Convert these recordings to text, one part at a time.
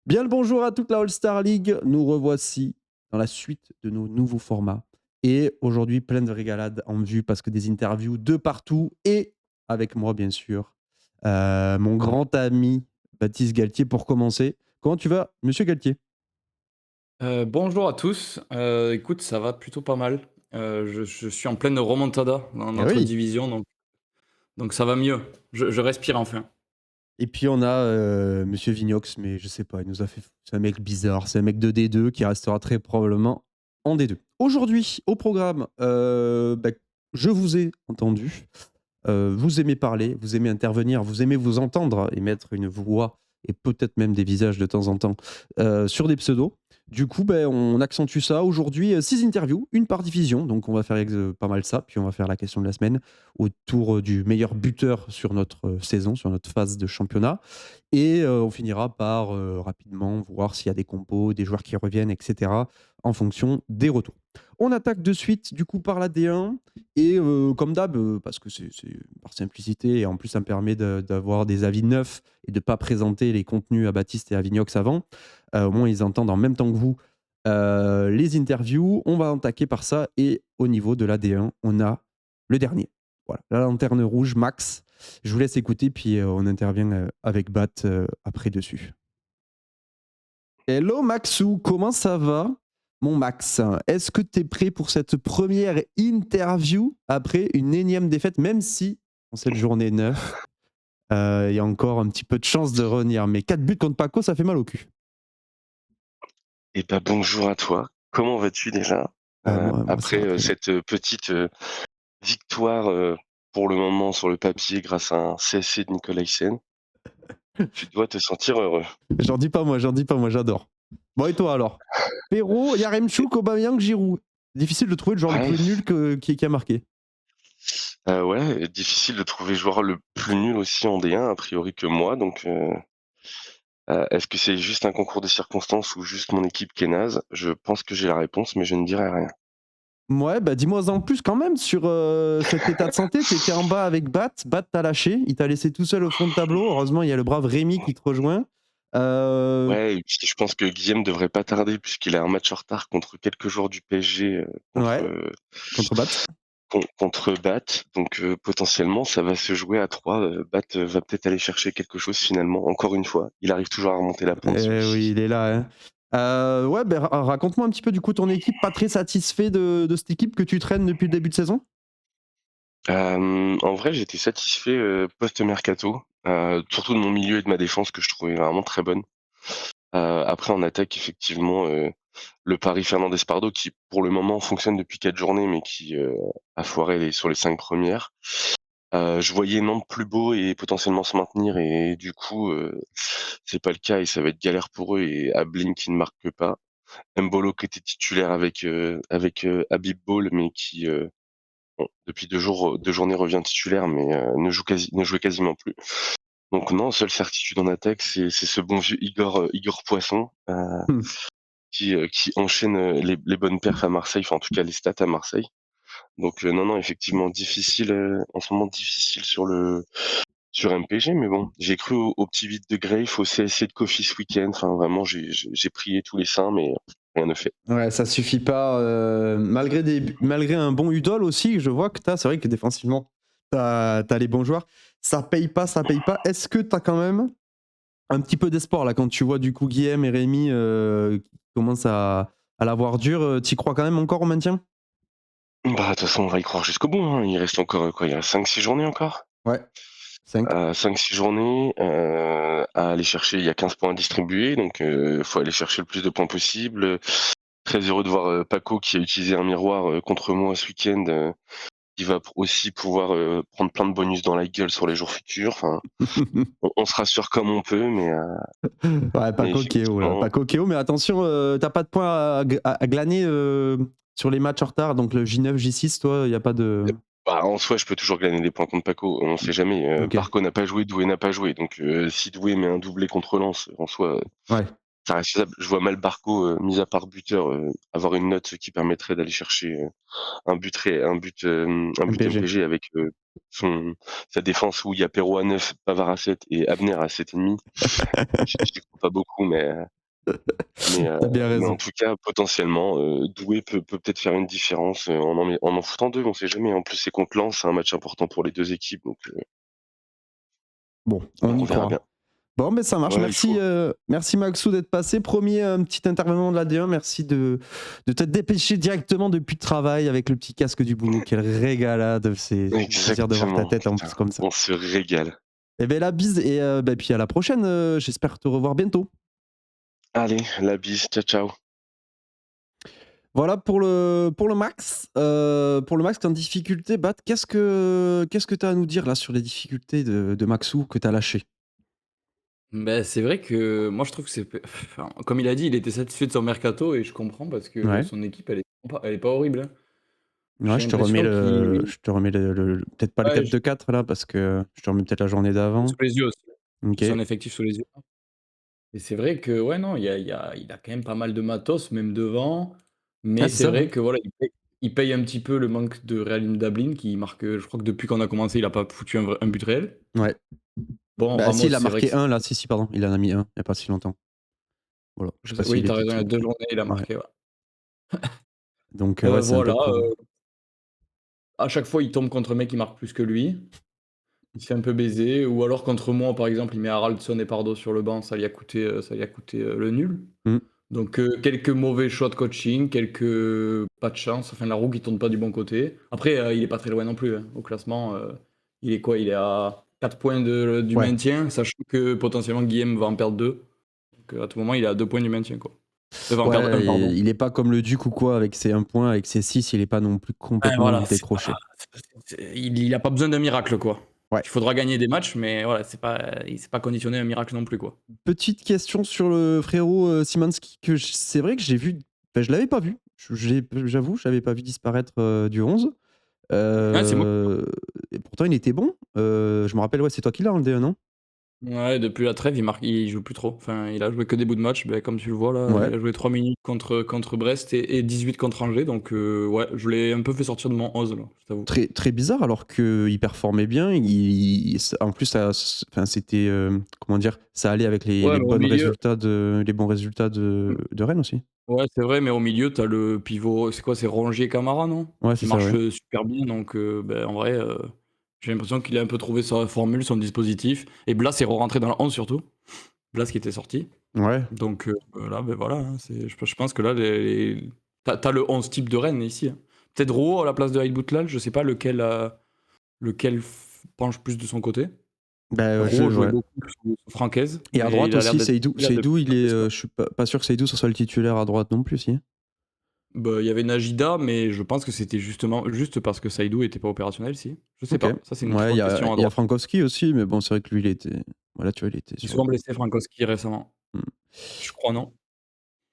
Bien le bonjour à toute la All-Star League. Nous revoici dans la suite de nos nouveaux formats. Et aujourd'hui, plein de régalades en vue parce que des interviews de partout et avec moi, bien sûr, mon grand ami Baptiste Galtier pour commencer. Comment tu vas, monsieur Galtier? Bonjour à tous. Écoute, ça va plutôt pas mal. Je suis en pleine remontada dans Eh notre oui. division, donc ça va mieux. Je respire enfin. Et puis on a monsieur Vignox, mais je sais pas, il nous a fait. C'est un mec bizarre, c'est un mec de D2 qui restera très probablement en D2. Aujourd'hui, au programme, je vous ai entendu. Vous aimez parler, vous aimez intervenir, vous aimez vous entendre et mettre une voix et peut-être même des visages de temps en temps sur des pseudos. Du coup, on accentue ça. Aujourd'hui, 6 interviews, une par division. Donc, on va faire pas mal ça. Puis, on va faire la question de la semaine autour du meilleur buteur sur notre saison, sur notre phase de championnat. Et on finira par rapidement voir s'il y a des compos, des joueurs qui reviennent, etc. en fonction des retours. On attaque de suite, du coup, par la D1. Et comme d'hab, parce que c'est par simplicité et en plus ça me permet d'avoir des avis neufs et de ne pas présenter les contenus à Baptiste et à Vignox avant. Au moins ils entendent en même temps que vous les interviews. On va attaquer par ça et au niveau de la D1, on a le dernier. Voilà, la lanterne rouge, Max. Je vous laisse écouter puis on intervient avec Bat après dessus. Hello Maxou, comment ça va? Mon Max, est-ce que tu es prêt pour cette première interview après une énième défaite, même si en cette journée 9, il y a encore un petit peu de chance de revenir. Mais 4 buts contre Paco, ça fait mal au cul. Eh ben, bonjour à toi. Comment vas-tu déjà? Moi, ça Après, va très bien. cette, petite, victoire, pour le moment sur le papier grâce à un CSC de Nicolaïsen, tu dois te sentir heureux. J'en dis pas moi, j'adore. Bon, et toi alors? Perrault, Et Yaremchuk, Aubameyang, Giroud. Difficile de trouver le joueur le ouais, plus nul qui a marqué. ouais, difficile de trouver joueur le plus nul aussi en D1 a priori que moi donc est-ce que c'est juste un concours de circonstances ou juste mon équipe qui est naze? Je pense que j'ai la réponse mais je ne dirai rien. Ouais, bah dis-moi en plus quand même sur cet état de santé. Tu étais en bas avec Bat. Bat t'a lâché. Il t'a laissé tout seul au fond de tableau. Heureusement, il y a le brave Rémi qui te rejoint. Euh, Ouais et puis je pense que Guillaume devrait pas tarder puisqu'il a un match en retard contre quelques joueurs du PSG, ouais, contre Bat. contre Bat, donc potentiellement ça va se jouer à 3. Bat, va peut-être aller chercher quelque chose finalement, encore une fois. Il arrive toujours à remonter la pente Eh oui, celui-ci. il est là. Hein. Ouais, raconte-moi un petit peu du coup ton équipe. Pas très satisfait de cette équipe que tu traînes depuis le début de saison? En vrai, j'étais satisfait, post-mercato, surtout de mon milieu et de ma défense que je trouvais vraiment très bonne. Après en attaque effectivement, le pari Fernandez Pardo qui pour le moment fonctionne depuis 4 journées mais qui, a foiré sur les 5 premières. Je voyais Nantes plus beau et potentiellement se maintenir et du coup, c'est pas le cas et ça va être galère pour eux et Ablin qui ne marque pas. Mbolo qui était titulaire avec Habib Ball mais qui, bon depuis 2 journées revient titulaire mais, ne jouait quasiment plus. Donc non, seule certitude en attaque, c'est ce bon vieux Igor Poisson, Hmm. qui enchaîne, les bonnes perfs à Marseille, enfin en tout cas les stats à Marseille. Donc, non, non, effectivement difficile, en ce moment difficile sur MPG, mais bon, j'ai cru au petit vide de Grafe, au CSC de Kofi ce week-end, enfin vraiment j'ai prié tous les saints, mais rien ne fait. Ouais, ça suffit pas. Malgré un bon Udol aussi, je vois que c'est vrai que défensivement, t'as les bons joueurs. Ça paye pas, ça paye pas. Est-ce que t'as quand même un petit peu d'espoir là quand tu vois du coup Guillaume et Rémi qui commencent à l'avoir dur? T'y crois quand même encore au maintien? Bah, de toute façon, on va y croire jusqu'au bout, hein. Il reste encore, quoi? Il reste 5-6 journées encore? Ouais, 5. 5-6 journées, à aller chercher. Il y a 15 points à distribuer, donc faut aller chercher le plus de points possible. Très heureux de voir, Paco qui a utilisé un miroir, contre moi ce week-end, qui va aussi pouvoir, prendre plein de bonus dans la gueule sur les jours futurs. Enfin, on se rassure comme on peut, Ouais, pas mais coquéo là, effectivement, pas coquéo, mais attention, t'as pas de points à glaner sur les matchs en retard, donc le J9, J6, toi, il y a pas de. bah, en soi, je peux toujours gagner des points contre Paco, on sait jamais, Ok, Barco n'a pas joué, Doué n'a pas joué, donc si Doué met un doublé contre Lens, en soi, ouais, ça reste faisable. Je vois mal Barco, mis à part buteur, avoir une note qui permettrait d'aller chercher, un but, un but MPG. MPG avec, sa défense où il y a Perrault à 9, Pavard à 7 et Abner à 7,5. J'y crois pas beaucoup, T'as bien mais en raison. tout cas, potentiellement, Doué peut peut-être faire une différence, en foutant 2, on sait jamais. En plus, c'est contre Lens, c'est un match important pour les 2 équipes, Bon, on donc y on verra croit. bien. Bon, mais ça marche. Ouais, il Merci, faut. merci Maxou d'être passé. Premier petit intervenant de la D1. Merci de te dépêcher directement depuis le travail avec le petit casque du boulot. Quelle régalade. C'est plaisir de voir ta Exactement, tête en putain, plus comme ça. on se régale. Et bien la bise et bah, puis à la prochaine. J'espère te revoir bientôt. Allez, la bise, ciao, ciao. Voilà pour le max. Pour le max, t'es en difficulté. Bat, qu'est-ce que tu as à nous dire là sur les difficultés de Maxou que tu as lâché? Beh, c'est vrai que moi je trouve que c'est p enfin, comme il a dit, il était satisfait de son mercato et je comprends parce que Ouais. son équipe elle est pas horrible, hein. Ouais, J'ai l'impression qu'il je te remets peut-être pas le ouais, 4 de 4 là parce que je te remets peut-être la journée j'ai d'avant. sous les yeux aussi. OK. J'ai son effectif sous les yeux et c'est vrai que ouais, non, il a quand même pas mal de matos, même devant, Ah, mais c'est c'est ça, ouais. vrai que voilà, il paye un petit peu le manque de Realim Dablin qui marque, je crois que depuis qu'on a commencé, il a pas foutu un but réel. Ouais. Bon, Bah, si, Ramos, il a c'est vrai que marqué un là, si, pardon, il en a mis un il y a pas si longtemps. Voilà, je sais pas oui, s'il tu as était raison, il y a ti 2 journées, il a ouais. marqué, ouais. Donc ouais, c'est un peu Voilà, le problème. à chaque fois, il tombe contre un mec qui marque plus que lui. Il se fait un peu baiser ou alors contre moi, par exemple, il met Haraldsson et Pardo sur le banc, ça lui a coûté le nul. Mmh. Donc quelques mauvais choix de coaching, quelques pas de chance, enfin la roue qui tourne pas du bon côté. Après, il est pas très loin non plus, hein. Au classement, il est quoi? Il est à 4 points du Ouais. maintien, sachant que potentiellement Guillaume va en perdre 2. Donc à tout moment, il est à 2 points du maintien, quoi. Il va en perdre Ouais, un, pardon. il est pas comme le Duc ou quoi avec ses 1 point, avec ses 6, il est pas non plus Ouais, complètement voilà, décroché. il a pas besoin d'un miracle, quoi. Ouais. Il faudra gagner des matchs, mais voilà, c'est pas conditionné à un miracle non plus, quoi. Petite question sur le frérot, Szymański que c'est vrai que j'ai vu, enfin je l'avais pas vu. J'avoue, je l'avais pas vu disparaître, du 11. Ouais, c'est moi. Et pourtant il était bon. Je me rappelle, ouais, c'est toi qui l'as en D1, non? Ouais, depuis la trêve, il joue plus trop. Enfin, il a joué que des bouts de match, comme tu le vois là, Ouais. il a joué 3 minutes contre Brest et 18 contre Angers, donc ouais, je l'ai un peu fait sortir de mon 11 là, je t'avoue. Très, très bizarre alors qu'il performait bien. En plus, enfin, c'était, comment dire, ça allait avec Ouais, mais au milieu les bons résultats de Rennes aussi. ouais, c'est vrai, mais au milieu, tu as le pivot, c'est quoi? C'est Rongier Camara, non? Ouais, c'est Qui ça, marche, ouais. super bien, donc en vrai, j'ai l'impression qu'il a un peu trouvé sa formule, son dispositif et Blas est re-rentré dans le 11 surtout. Blas qui était sorti. Ouais. Donc là, voilà, hein, je pense que là, tu as le 11 type de Rennes ici, hein. Peut-être Rouault à la place de Haït Boutlal, je sais pas lequel penche plus de son côté. Bah, Rouault jouait ouais. beaucoup sous Francaise, Et à mais droite il a l'air aussi, d'être Seydou. titulaire depuis Seydou, sa blessure. je suis pas sûr que Seydou ce soit le titulaire à droite non plus, si? Bah, il y avait Najida, mais je pense que c'était justement juste parce que Saïdou était pas opérationnel, si. Je sais OK. pas, ça c'est une très Ouais, bonne question à il y a droite. Frankowski aussi, mais bon, c'est vrai que lui, il était, voilà, tu vois, il était Il est sur le. souvent blessé Frankowski récemment. Mmh. Je crois, non?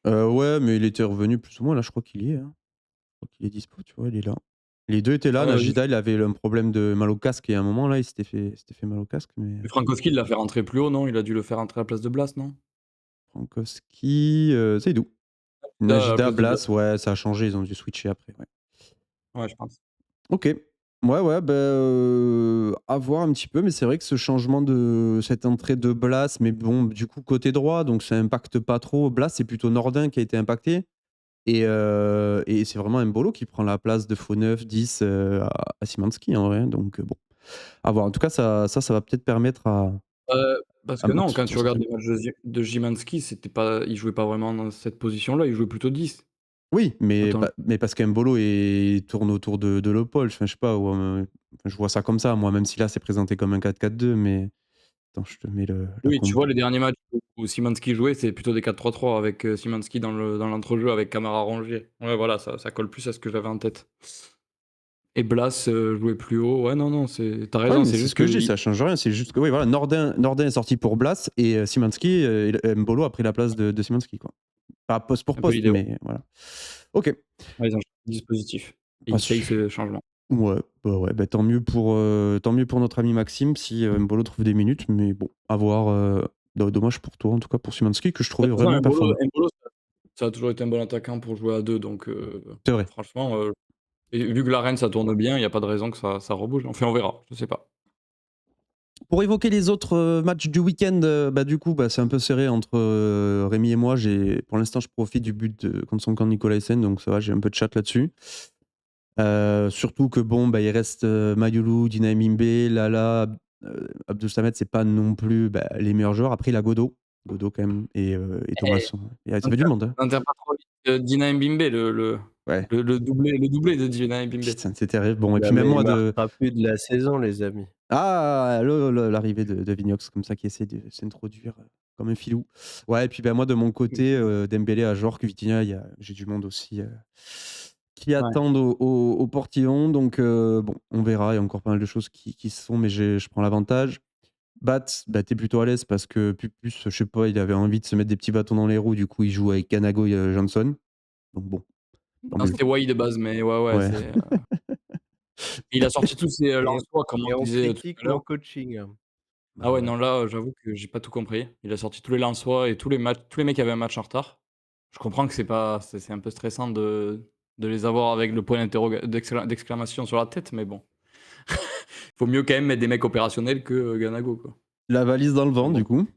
Ouais, mais il était revenu plus ou moins, là, je crois qu'il y est, hein. Je crois qu'il est dispo, tu vois, il est là. Les 2 étaient là. Ouais, Najida, il avait un problème de mal au casque et à un moment, là, il s'était fait mal au casque, mais Frankowski, il l'a fait rentrer plus haut, non? Il a dû le faire rentrer à la place de Blas, non? Frankowski, Seydou. Najida à la Najida, place de Blas. Blas, ouais, ça a changé, ils ont dû switcher après, ouais. Ouais, je pense. OK. Ouais, ouais, bah, à voir un petit peu, mais c'est vrai que ce changement de cette entrée de Blas, mais bon, du coup, côté droit, donc ça impacte pas trop. Blas, c'est plutôt Nordin qui a été impacté et c'est vraiment Embolo qui prend la place de faux 9, 10, à Szymański, en vrai, donc bon, à voir. En tout cas, ça va peut-être permettre Parce à que non, Max quand de tu regardes sortir. les matchs de Szymański, il jouait pas vraiment dans cette position-là, il jouait plutôt 10. Oui, Attends, mais parce qu'Embolo tourne autour de Leupolz, enfin, je sais pas, ou, enfin, je vois ça comme ça, moi, même si là, c'est présenté comme un 4-4-2, mais attends, je te mets la oui, tu compo. vois les derniers matchs où Szymański jouait, c'est plutôt des 4-3-3 avec, Szymański dans l'entrejeu avec Camara Rongier. Ouais, voilà, ça colle plus à ce que j'avais en tête et Blas, jouait plus haut. Ouais, non, non, tu Ouais, raison, mais c'est c'est ce juste que que je dis, ça change rien. C'est juste que oui, voilà, Nordin est sorti pour Blas et Szymański, Mbolo a pris la place de Szymański, quoi. Pas poste pour un peu poste, l'idée, ouais. mais voilà. OK. Ouais, ils ont changé le dispositif et Pas ils payent su ce changement. Ouais, bah, ouais, bah, tant mieux pour notre ami Maxime si, Mbolo trouve des minutes, mais bon, à voir, dommage pour toi, en tout cas pour Szymański que je De trouvais toute façon, vraiment performant. Embolo, ça a toujours été un bon attaquant pour jouer à 2, donc C'est vrai. franchement, Et vu que l'arène, ça tourne bien, il y a pas de raison que ça rebouge. Enfin, on verra, je sais pas. Pour évoquer les autres matchs du week-end, du coup, c'est un peu serré entre Rémi et moi. Pour l'instant, je profite du but contre son camp Nicolaisen, donc ça va, j'ai un peu de chat là-dessus. Surtout que il reste Mayulu, Dina Mimbe, Lala, Abdul Samed, c'est pas non plus les meilleurs joueurs. Après, il a Godot quand même, et Thomasson. Ça fait du monde, hein. N'enterre pas trop vite Dina Mbimbe, le Ouais. doublé de Dina Mbimbe. Putain, c'est terrible. Bon, et Ouais, puis même mais moi il de. marquera plus de la saison, les amis. Ah, l'arrivée de Vignox, comme ça, qui essaie de s'introduire comme un filou. Ouais, et puis moi, de mon côté, Dembélé à Jorque, Vitinha, j'ai du monde aussi qui attendent au portillon. Donc, bon, on verra. Il y a encore pas mal de choses qui se font, mais je prends l'avantage. Bat, t'es plutôt à l'aise parce que Pupus, je sais pas, il avait envie de se mettre des petits bâtons dans les roues. Du coup, il joue avec Kanago et Johnson. Donc, bon. Non, c'était Wai de base, mais Ouais. c'est. Il a sorti tous ses Lensois, comme Et on on disait tout critique à l'heure. mon coaching. Ah ouais, non, là, j'avoue que j'ai pas tout compris. Il a sorti tous les Lensois et tous les mecs qui avaient un match en retard. Je comprends que c'est un peu stressant de les avoir avec le point d'exclamation sur la tête, mais bon. Faut mieux quand même mettre des mecs opérationnels que Ganago, quoi. La valise dans le vent, du coup.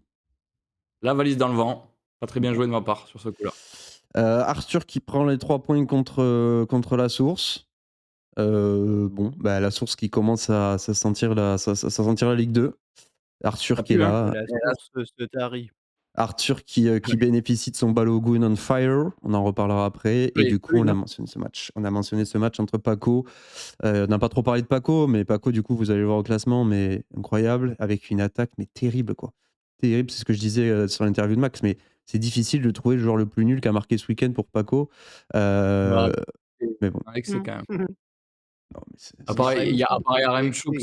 La valise dans le vent. Pas très bien joué de ma part sur ce coup-là. Arthur qui prend les 3 points contre la source. La source qui commence à sentir la Ligue 2. Arthur qui est là. La source se tarit. Arthur qui bénéficie de son Balogun on fire. On en reparlera après. Et du coup, on a mentionné ce match. On a mentionné ce match entre Paco. On n'a pas trop parlé de Paco, mais Paco, du coup, vous allez le voir au classement, mais incroyable, avec une attaque, mais terrible, quoi. Terrible, c'est ce que je disais sur l'interview de Max, mais c'est difficile de trouver le joueur le plus nul qu'a marqué ce week-end pour Paco. Mais bon. C'est quand même. Non, mais à part Yaremchuk,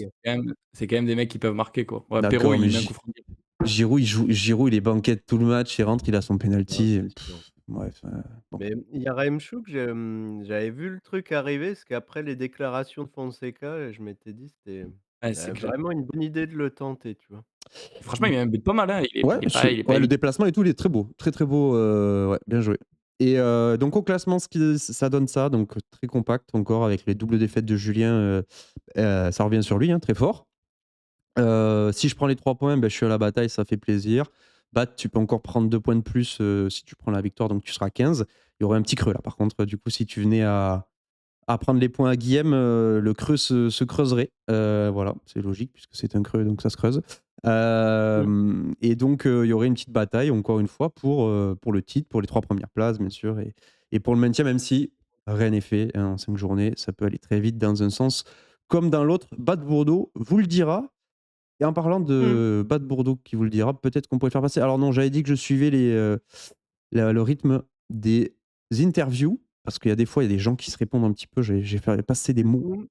c'est quand même des mecs qui peuvent marquer, quoi. Ouais, Perrault, il met un coup franc. Giroud, il est banquette tout le match, il rentre, il a son penalty. Bref. Bon. Mais Yaremchuk, j'avais vu le truc arriver, parce qu'après les déclarations de Fonseca, je m'étais dit c'était vraiment une bonne idée de le tenter, tu vois. Franchement, il met un but pas mal, hein. Le déplacement et tout, il est très beau. Très très beau. Ouais, bien joué. Et donc au classement, ça donne ça, donc très compact encore avec les doubles défaites de Julien. Ça revient sur lui, hein, très fort. Si je prends les 3 points, je suis à la bataille, ça fait plaisir. Tu peux encore prendre 2 points de plus si tu prends la victoire, donc tu seras à 15. Il y aurait un petit creux là. Par contre, du coup, si tu venais à prendre les points à Guillaume, le creux se creuserait. Voilà, c'est logique puisque c'est un creux, donc ça se creuse. Et donc, il y aurait une petite bataille, encore une fois, pour le titre, pour les 3 premières places, bien sûr, et pour le maintien, même si rien n'est fait en 5 journées. Ça peut aller très vite dans un sens comme dans l'autre. Bad Bordeaux vous le dira. Et en parlant de Bad Bordeaux qui vous le dira, peut-être qu'on pourrait faire passer. Alors non, j'avais dit que je suivais le rythme des interviews, parce qu'il y a des fois, il y a des gens qui se répondent un petit peu. J'ai fait passer des mots.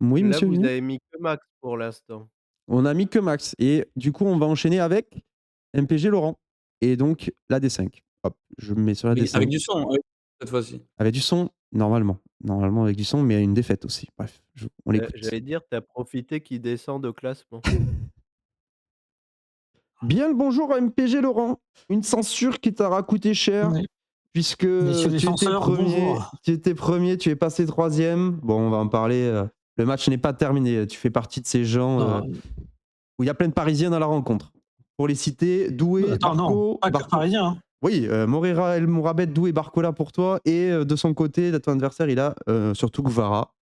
Oui, Là, monsieur vous Vignon ? avez mis que Max pour l'instant. On a mis que Max. Et du coup, on va enchaîner avec MPG Laurent. Et donc, la D5. Hop, je me mets sur la D5. Avec du son, cette fois-ci. Avec du son, normalement. Normalement, avec du son, mais une défaite aussi. Bref, on l'écoute. J'allais dire, t'as profité qu'il descende au classement. Bien le bonjour à MPG Laurent. Une censure qui t'aura coûté cher. Oui. Puisque tu étais premier, tu es passé 3e. Bon, on va en parler. Le match n'est pas terminé. Tu fais partie de ces gens où il y a plein de Parisiens dans la rencontre. Pour les citer, Doué, Barco... pas que Parisien. Hein. Oui, Moreira El Mourabet, Doué, Barcola pour toi. Et de son côté, ton adversaire, il a surtout Guevara.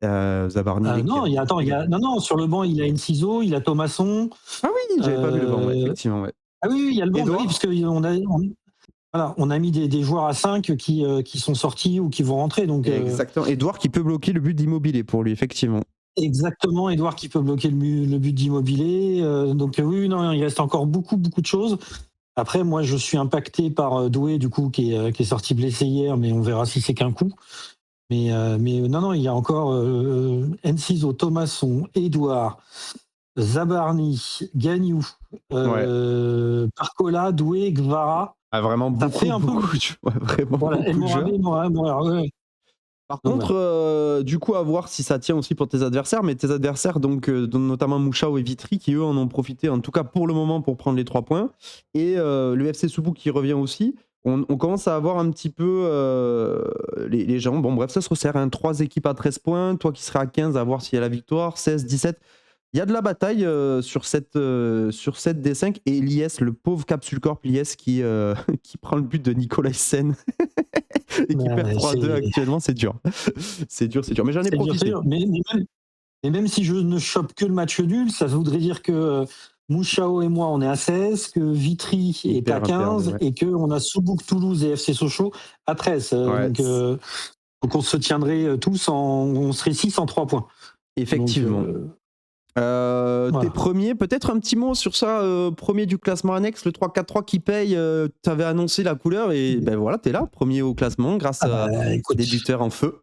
Zabarni. Non, sur le banc, il a Enciso, il a Thomasson. Ah oui, j'avais pas vu le banc, effectivement. Ouais. Ah oui, il y a le banc, oui, parce qu'on a mis des joueurs à 5 qui sont sortis ou qui vont rentrer. Donc, exactement. Edouard qui peut bloquer le but d'Immobilier pour lui, effectivement. Exactement, Edouard qui peut bloquer le but d'Immobilier. Donc oui, non, il reste encore beaucoup de choses. Après, moi, je suis impacté par Doué, du coup, qui est sorti blessé hier, mais on verra si c'est qu'un coup. Mais non, il y a encore Enciso, Thomasson, Edouard, Zabarni, Gagnou, Barcola, Doué, Guevara. Ah, vraiment beaucoup. Vraiment voilà, beaucoup. Par contre, du coup, à voir si ça tient aussi pour tes adversaires, mais tes adversaires, donc notamment Mouchao et Vitry, qui eux en ont profité, en tout cas pour le moment, pour prendre les 3 points. Et le FC Soubou qui revient aussi. on commence à avoir un petit peu les gens. Bon, bref, ça se resserre. 3 équipes à 13 points. Toi qui serais à 15, à voir s'il y a la victoire. 16, 17. Il y a de la bataille sur cette D5. Et Lies, le pauvre Capsule Corp, Lies qui prend le but de Nicolas Sen et qui perd 3-2 actuellement. C'est dur. C'est dur. Mais j'en ai profité. Mais même si je ne chope que le match nul, ça voudrait dire que Mouchao et moi, on est à 16, que Vitry est à 15 et qu'on a Soubouk Toulouse et FC Sochaux à 13. Donc on se tiendrait tous, on serait 6 en 3 points. Effectivement. T'es premier, peut-être un petit mot sur ça, premier du classement annexe, le 3-4-3 qui paye, t'avais annoncé la couleur et ben voilà, t'es là, premier au classement grâce à des buteurs en feu.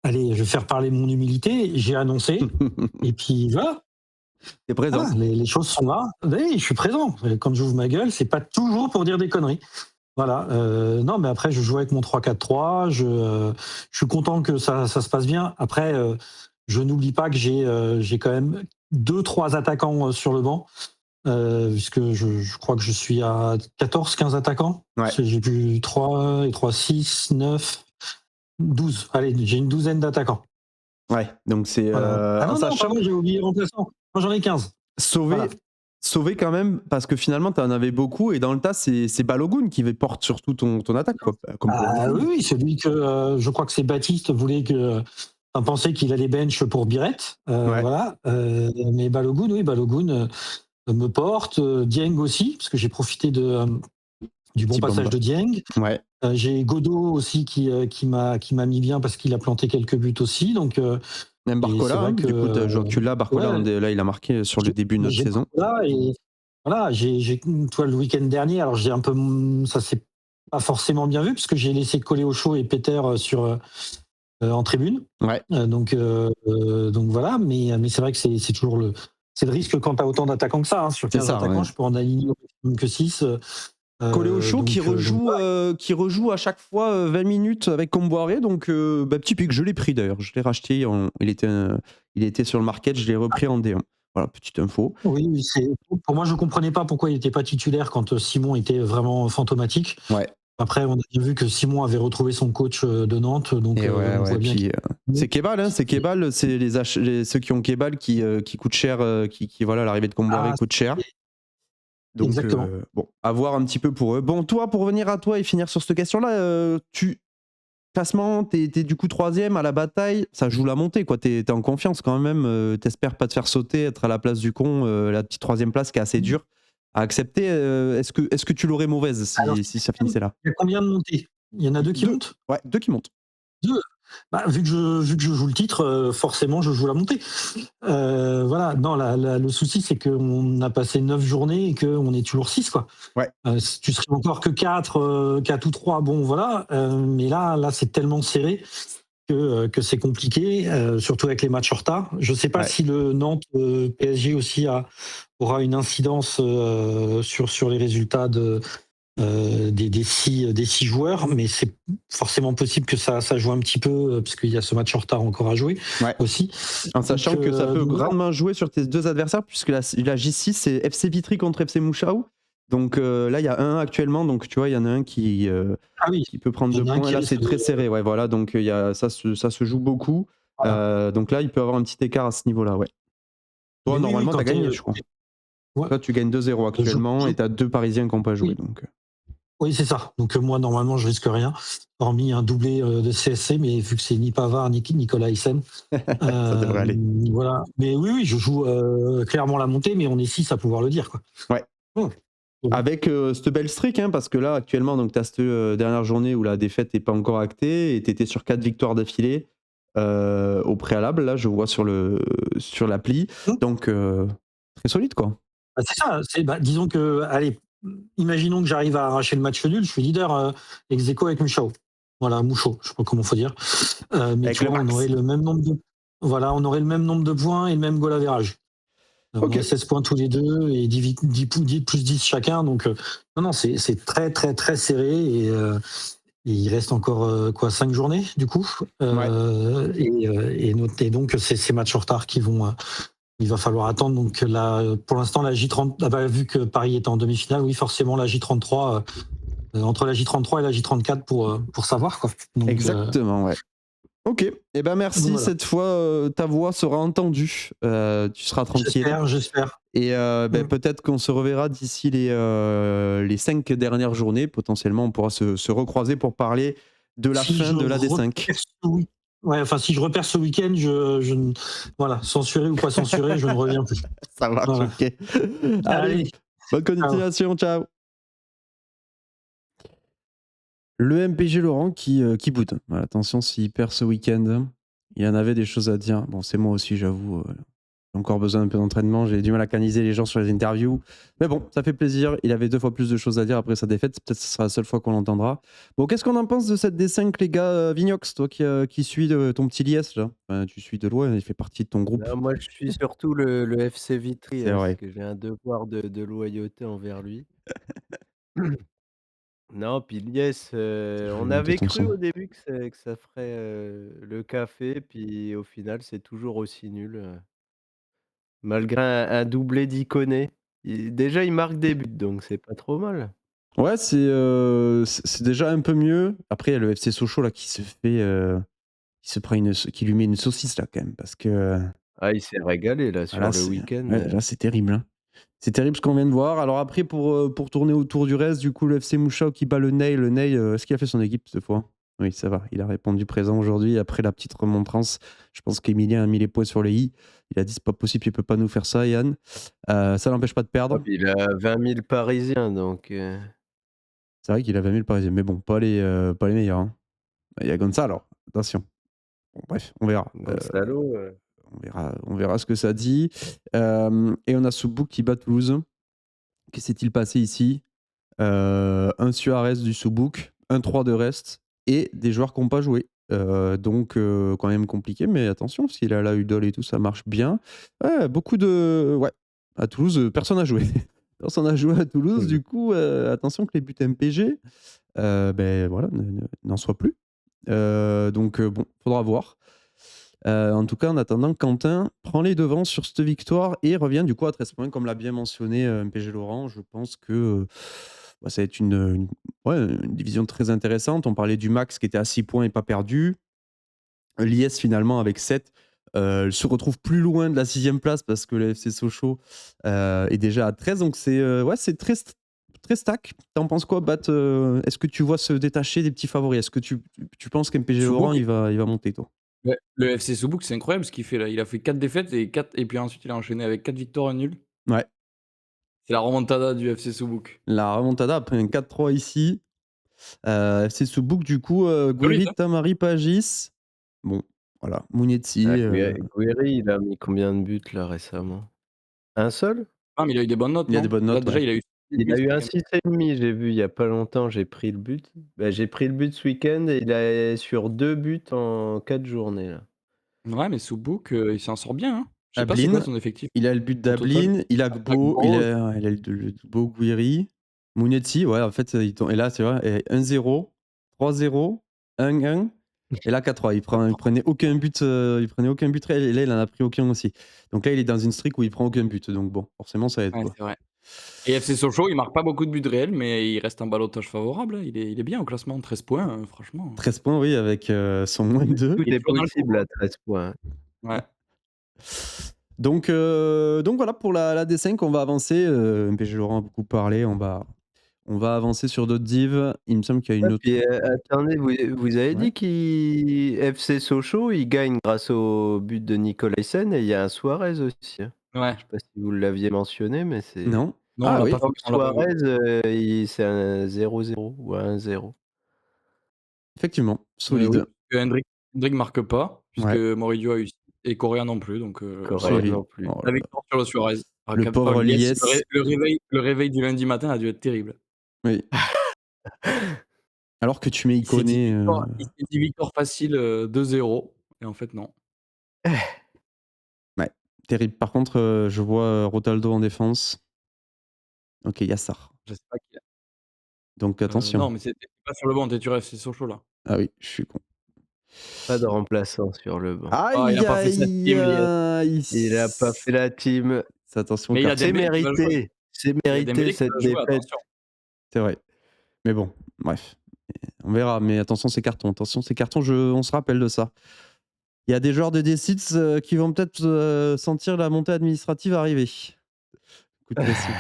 Allez, je vais faire parler mon humilité, j'ai annoncé, et puis voilà. T'es présent. Voilà, les choses sont là, oui, je suis présent. Quand j'ouvre ma gueule, c'est pas toujours pour dire des conneries. Voilà, non, mais après, je joue avec mon 3-4-3, je suis content que ça se passe bien. Après, je n'oublie pas que j'ai quand même 2-3 attaquants sur le banc, puisque je crois que je suis à 14-15 attaquants. Ouais. J'ai plus 3 et 3, 6, 9... 12. Allez, j'ai une douzaine d'attaquants. Ouais, donc c'est. Voilà. Non, pardon, j'ai oublié le remplaçant. Moi, j'en ai 15. Sauvé quand même, parce que finalement, tu en avais beaucoup, et dans le tas, c'est Balogun qui porte surtout ton attaque. Quoi, oui, celui que je crois que c'est Baptiste voulait que. Pensait qu'il allait bench pour Biret. Voilà. Mais Balogun me porte. Dieng aussi, parce que j'ai profité du bon passage de Dieng. Ouais. J'ai Godot aussi qui m'a mis bien parce qu'il a planté quelques buts aussi. Donc, même Barcola, du coup, tu l'as, Barcola, là, il a marqué sur le début de notre saison. Et voilà, toi, le week-end dernier, alors j'ai un peu. Ça s'est pas forcément bien vu, parce que j'ai laissé coller au chaud et Peter en tribune. Ouais. Donc voilà, mais c'est vrai que c'est toujours le risque quand tu as autant d'attaquants que ça. Sur 15 attaquants, je peux en aligner que 6. Collé au chaud, qui rejoue à chaque fois 20 minutes avec Comboiré, donc petit pic, je l'ai pris d'ailleurs, je l'ai racheté, il était sur le market, je l'ai repris en D1. Voilà, petite info. Oui, pour moi, je comprenais pas pourquoi il n'était pas titulaire quand Simon était vraiment fantomatique. Ouais. Après, on a bien vu que Simon avait retrouvé son coach de Nantes, donc on voit bien. C'est Kebal, c'est Kebal, c'est ceux qui ont Kebal qui coûtent cher, voilà, l'arrivée de Comboiré coûte cher. Donc, exactement. Bon, à voir un petit peu pour eux. Bon, toi, pour revenir à toi et finir sur cette question-là, classement, t'es du coup 3e à la bataille, ça joue la montée, quoi. T'es en confiance quand même, t'espères pas te faire sauter, être à la place du con, la petite 3e place qui est assez dure à accepter. Est-ce que tu l'aurais mauvaise si ça finissait là? Il y a combien de montées? Il y en a 2 qui montent? Ouais, 2 qui montent. 2. Vu que je joue le titre, forcément je joue la montée. Voilà, non, le souci c'est qu'on a passé 9 journées et qu'on est toujours 6, quoi. Ouais. Tu serais encore que 4 ou 3, bon voilà, mais là c'est tellement serré que c'est compliqué, surtout avec les matchs en retard. Je sais pas si le Nantes PSG aussi aura une incidence sur les résultats des 6 joueurs, mais c'est forcément possible que ça joue un petit peu, parce qu'il y a ce match en retard encore à jouer aussi. En sachant que ça peut grandement jouer sur tes 2 adversaires, puisque la J6 c'est FC Vitry contre FC Mouchao. Donc là il y a un actuellement, donc tu vois il y en a un qui peut prendre 2 points. Là c'est très serré, voilà, donc ça se joue beaucoup. Voilà. Donc là il peut avoir un petit écart à ce niveau-là, Toi normalement t'as gagné, je crois. Là tu gagnes 2-0 actuellement et t'as 2 Parisiens qui n'ont pas joué. Donc. Oui, c'est ça. Donc moi, normalement, je risque rien, hormis un doublé de CSC, mais vu que c'est ni Pavard ni Nicolas Hyssen. Ça devrait aller. Voilà. Mais oui, je joue clairement la montée, mais on est 6 à pouvoir le dire, quoi. Ouais. Avec cette belle streak, parce que là, actuellement, tu as cette dernière journée où la défaite n'est pas encore actée et tu étais sur 4 victoires d'affilée au préalable. Là, je vois sur l'appli. Donc, très solide, quoi. C'est ça. Disons que, allez, imaginons que j'arrive à arracher le match nul, je suis leader ex aequo avec Mouchao. Voilà, Mouchao, je sais pas comment faut dire. Mais tu vois, on aurait le même nombre de points et le même goal average. On a 16 points tous les deux et 10 plus 10 chacun. Donc, non, c'est très, très, très serré. Et il reste encore 5 journées, du coup. Et donc, c'est ces matchs en retard qui vont. Il va falloir attendre. Donc là, pour l'instant, la J30, vu que Paris est en demi-finale, oui, forcément, la J33 entre la J33 et la J34 pour savoir, quoi. Donc, Exactement, ouais. Ok, et ben merci, voilà. cette fois ta voix sera entendue, tu seras tranquille. J'espère. Et peut-être qu'on se reverra d'ici les 5 dernières journées. Potentiellement, on pourra se recroiser pour parler de la fin de l'AD5. Ouais, enfin, si je repère ce week-end, voilà, censuré ou pas censuré, je ne reviens plus. Ça marche, Voilà. ok. Allez, Allez, bonne continuation, ciao. Le MPG Laurent qui boude. Voilà, attention s'il perd ce week-end. Il y en avait des choses à dire. Bon, c'est moi aussi, j'avoue. J'ai encore besoin d'un peu d'entraînement. J'ai du mal à canaliser les gens sur les interviews. Mais bon, ça fait plaisir. Il avait 2 fois plus de choses à dire après sa défaite. Peut-être que ce sera la seule fois qu'on l'entendra. Bon, qu'est-ce qu'on en pense de cette D5, les gars? Vignox, toi qui suis ton petit liesse, là. Enfin, tu suis de loin, il fait partie de ton groupe. Non, moi, je suis surtout le FC Vitry, C'est vrai. parce que j'ai un devoir de loyauté envers lui. Non, puis Liesse, Je vais on monter avait ton cru son. au début que ça ferait, le café, puis au final, c'est toujours aussi nul, malgré un doublé d'Ikoné. Déjà, il marque des buts, donc c'est pas trop mal. Ouais, c'est déjà un peu mieux. Après, il y a le FC Sochaux là qui se fait, qui lui met une saucisse là quand même, parce que Ah, il s'est régalé là sur là, le week-end. là, c'est terrible, hein. C'est terrible ce qu'on vient de voir. Alors après, pour tourner autour du reste, du coup, le FC Mouchao qui bat le Ney. Le Ney, est-ce qu'il a fait son équipe cette fois? Oui, ça va. Il a répondu présent aujourd'hui. Après la petite remontrance, je pense qu'Emilien a mis les points sur les i. Il a dit c'est pas possible, il peut pas nous faire ça, Yann. Ça l'empêche pas de Ah, perdre. puis il a 20 000 Parisiens, donc C'est vrai qu'il a 20 000 Parisiens, mais bon, pas les meilleurs, hein. Il y a Gonzalo, attention. Bon, bref, on verra. Gonzalo, On verra ce que ça dit. Et on a Soubouk qui bat Toulouse. Que s'est-il passé ici? Un Suarez du Soubouk, un 3 de reste et des joueurs qui n'ont pas joué. Donc, quand même compliqué, mais attention, s'il a la Udol et tout, ça marche bien. Ouais, beaucoup de. Ouais, à Toulouse, personne n'a joué. Personne n'a joué à Toulouse, du coup, attention que les buts MPG, voilà, n'en soient plus. Donc, bon, faudra voir. En tout cas, en attendant, Quentin prend les devants sur cette victoire et revient du coup à 13 points, comme l'a bien mentionné MPG Laurent. Je pense que ça va être une division très intéressante. On parlait du Max qui était à 6 points et pas perdu. L'IS finalement avec 7 se retrouve plus loin de la 6e place parce que le FC Sochaux est déjà à 13. Donc c'est très, très stack. T'en penses quoi, Bat? Est-ce que tu vois se détacher des petits favoris? Est-ce que tu penses qu'MPG Laurent il va monter, toi? Ouais, le FC Soubouk, c'est incroyable ce qu'il fait là. Il a fait 4 défaites et puis ensuite il a enchaîné avec 4 victoires, un nul. Ouais. C'est la remontada du FC Soubouk. La remontada après un 4-3 ici. FC Soubouk, du coup, Guiri, hein. Tamari, Pagis. Bon, voilà. Mounetzi. Guiri, il a mis combien de buts là récemment? Un seul? Ah, mais il a eu des bonnes notes, Il a non? des bonnes Là notes, déjà, ouais. Il a eu un 6,5, j'ai vu il y a pas longtemps, j'ai pris le but. J'ai pris le but ce week-end et il est sur 2 buts en 4 journées là. Ouais, mais Soubouk, il s'en sort bien, hein. Je sais pas c'est Ablin, quoi son effectif il a le but au total. d'Ablin, il a Gbo, Gbo. il a le Gbo, Guiri. Mounetzi, ouais, en fait, et là, c'est vrai, 1-0, 3-0, 1-1, et là, 4-3. Il prenait aucun but, réel, et là, il en a pris aucun aussi. Donc là, il est dans une streak où il prend aucun but, donc bon, forcément, ça aide, Ouais, quoi. c'est vrai. Et FC Sochaux, il marque pas beaucoup de buts réels, mais il reste en ballottage favorable, hein. Il est bien au classement, 13 points, franchement. 13 points, oui, avec son moins 2. Tout Il est est toujours dans le coup, possible quoi. à 13 points. Ouais. Donc voilà pour la D5, on va avancer. MPG Laurent a beaucoup parlé, on va avancer sur d'autres divs. Il me semble qu'il y a une Ouais, autre. puis, attendez, vous avez Ouais. dit FC Sochaux, il gagne grâce au but de Nicolaisen et il y a un Suarez aussi, hein. Ouais. Je sais pas si vous l'aviez mentionné, mais c'est Non. Non, Ah on l'a oui. pas comme on l'a pas vu. Suarez, c'est un 0-0 ou un 1-0. Effectivement, Oui, solide. parce que Hendrick marque pas, puisque Ouais. Moridio a eu et Correa non plus, donc Correa voilà. non plus. Oh là La là. victoire sur le Suarez. Ah, Le pauvre Lies, Lies. le réveil du lundi matin a dû être terrible. Oui. Alors que tu mets Il s'est dit Iconé. victoire facile, 2-0 et en fait non. Ouais, terrible. Par contre, je vois Rotaldo en défense. Ok, Yassar. Je sais pas qui a Donc attention. non, mais tu pas sur le banc, tu es sur FC Sochaux là. Ah oui, je suis con. Pas de remplaçant sur le banc. Ah, il a Aïe, pas fait sa aïe, team, Lies. aïe. Il a pas fait la team. Attention, Mais il a car C'est Dembélé qui va jouer. mérité, c'est Il y a mérité Dembélé qui va cette jouer, défaite. attention. c'est vrai. Mais bon, bref. On verra. Mais attention, c'est carton. Attention, c'est carton. On se rappelle de ça. Il y a des joueurs de D6 qui vont peut-être sentir la montée administrative arriver. Coup de pression.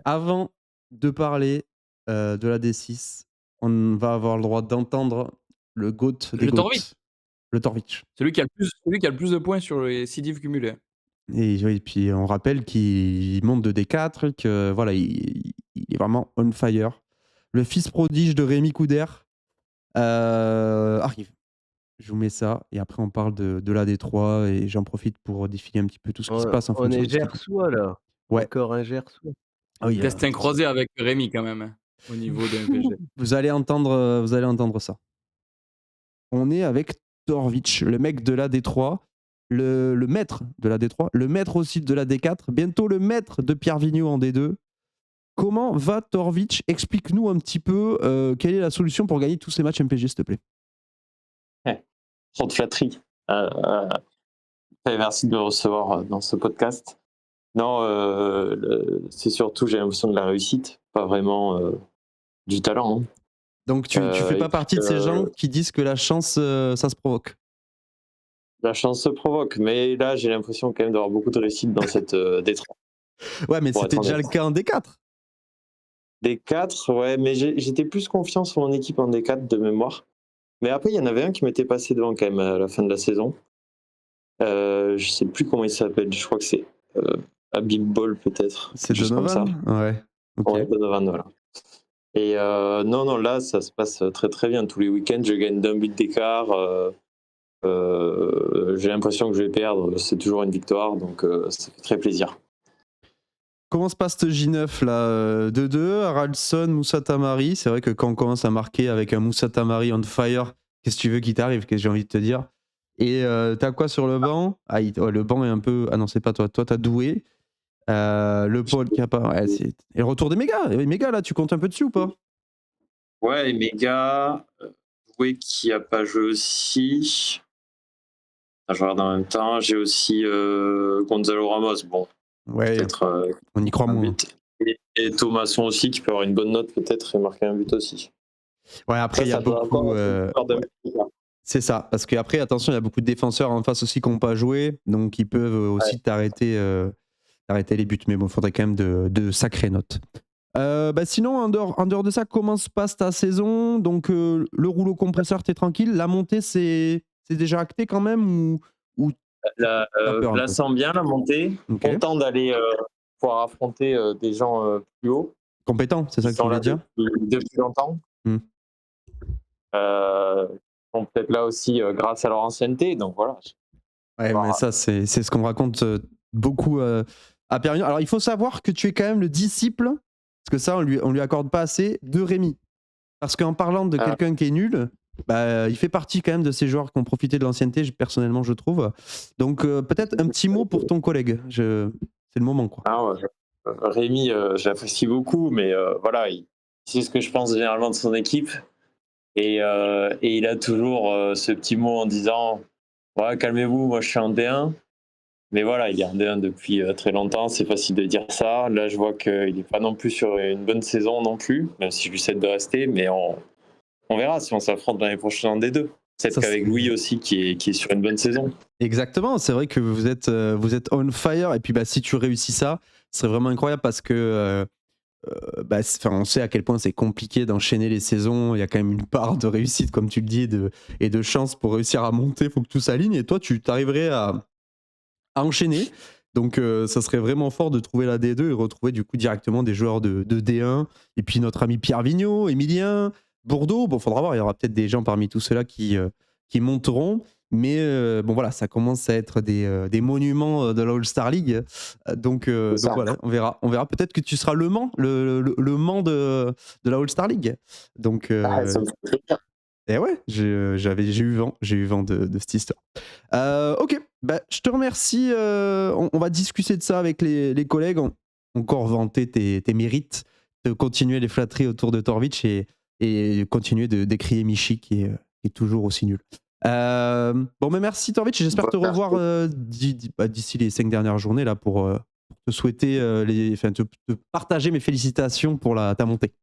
Avant de parler de la D6, on va avoir le droit d'entendre le GOAT des Le GOAT. Torvik. Le Torvik. Celui qui a le plus de points sur les 6 divs cumulés. Et oui, puis on rappelle qu'il monte de D4, que voilà, il est vraiment on fire. Le fils prodige de Rémi Couder arrive. Je vous mets ça et après on parle de la D3 et j'en profite pour défiler un petit peu tout ce qui se passe en On fonction est de ce qui- Gersois là. Ouais. Encore un Gersois. Ah oui, Destin croisé avec Rémi quand même, hein, au niveau de MPG. vous allez entendre ça. On est avec Torvik, le mec de la D3, le maître de la D3, le maître aussi de la D4, bientôt le maître de Pierre Vigneault en D2. Comment va Torvik? Explique-nous un petit peu quelle est la solution pour gagner tous ces matchs MPG, s'il te plaît. Trop de flatterie. Merci de me recevoir dans ce podcast. Non, c'est surtout, j'ai l'impression de la réussite, pas vraiment du talent. Hein. Donc tu fais pas partie de ces gens qui disent que la chance, ça se provoque. La chance se provoque, mais là, j'ai l'impression quand même d'avoir beaucoup de réussite dans cette D3. Ouais, mais Pour c'était être déjà le honnête. cas en D4. D4, ouais, mais j'étais plus confiant sur mon équipe en D4 de mémoire. Mais après, il y en avait un qui m'était passé devant quand même à la fin de la saison. Je sais plus comment il s'appelle, je crois que c'est Habib Ball peut-être. C'est juste comme ça. Donovan. Ouais. Ok. Ouais, Donovan, voilà. Et non, là, ça se passe très très bien. Tous les week-ends, je gagne d'un but d'écart. J'ai l'impression que je vais perdre. C'est toujours une victoire, donc ça fait très plaisir. Comment se passe ce J9 là 2-2, Haraldson, Moussa Tamari. C'est vrai que quand on commence à marquer avec un Moussa Tamari on fire, qu'est-ce que tu veux qu'il t'arrive? Qu'est-ce que j'ai envie de te dire? Et t'as quoi sur le banc? Le banc est un peu. Ah non, c'est pas toi. Toi, t'as Doué. Le Paul qui a pas. Ouais, et le retour des mégas. Les mégas, là, tu comptes un peu dessus ou pas? Ouais, les mégas. Doué qui a pas joué aussi. Je regarde en même temps. J'ai aussi Gonzalo Ramos. Bon, Ouais, peut-être. on y croit un moins. but. Et Thomasson aussi, qui peut avoir une bonne note peut-être et marquer un but aussi. Ouais, après, il y a beaucoup. C'est ça, parce qu'après, attention, il y a beaucoup de défenseurs en face aussi qui n'ont pas joué, donc ils peuvent aussi t'arrêter les buts. Mais bon, il faudrait quand même de sacrées notes. Sinon, en dehors de ça, comment se passe ta saison? Donc, le rouleau compresseur, t'es tranquille. La montée, c'est déjà acté quand même ou La sent bien, la montée. Okay. Content d'aller pouvoir affronter des gens plus hauts. Compétent, c'est ça que tu voulais dire? Depuis longtemps. Sont peut-être là aussi grâce à leur ancienneté, donc voilà. Ouais, mais ça, c'est ce qu'on raconte beaucoup à Perpignan. Alors, il faut savoir que tu es quand même le disciple, parce que ça, on lui accorde pas assez, de Rémi. Parce qu'en parlant de quelqu'un qui est nul, il fait partie quand même de ces joueurs qui ont profité de l'ancienneté, personnellement, je trouve. Donc, peut-être un petit mot pour ton collègue. C'est le moment, quoi. Rémi, j'apprécie beaucoup, mais voilà, il sait ce que je pense généralement de son équipe. Et il a toujours ce petit mot en disant ouais, calmez-vous, moi je suis en D1. Mais voilà, il est en D1 depuis très longtemps, c'est facile de dire ça. Là, je vois qu'il n'est pas non plus sur une bonne saison non plus, même si je lui souhaite de rester, mais on verra si on s'affronte l'année prochaine en D2. Peut-être qu'avec Louis aussi qui est sur une bonne saison. Exactement, c'est vrai que vous êtes on fire, et puis si tu réussis ça, ce serait vraiment incroyable parce que on sait à quel point c'est compliqué d'enchaîner les saisons. Il y a quand même une part de réussite, comme tu le dis, et de chance pour réussir à monter. Il faut que tout s'aligne. Et toi, tu t'arriverais à enchaîner. Donc, ça serait vraiment fort de trouver la D2 et retrouver du coup directement des joueurs de D1. Et puis notre ami Pierre Vigneault, Emilien, Bourdeau. Bon, faudra voir. Il y aura peut-être des gens parmi tous ceux-là qui monteront. Mais bon, voilà, ça commence à être des monuments de la All-Star League. Donc voilà, on verra. Peut-être que tu seras le Mans de la All-Star League. Donc, ça me fait plaisir. Et ouais, j'ai eu vent de cette histoire. Ok, je te remercie. On va discuter de ça avec les collègues. Encore vanter tes mérites, de continuer les flatteries autour de Torvik et continuer de décrier Michi qui est toujours aussi nul. Mais merci Torvik, j'espère te revoir d'ici les 5 dernières journées là pour te souhaiter te partager mes félicitations pour ta montée.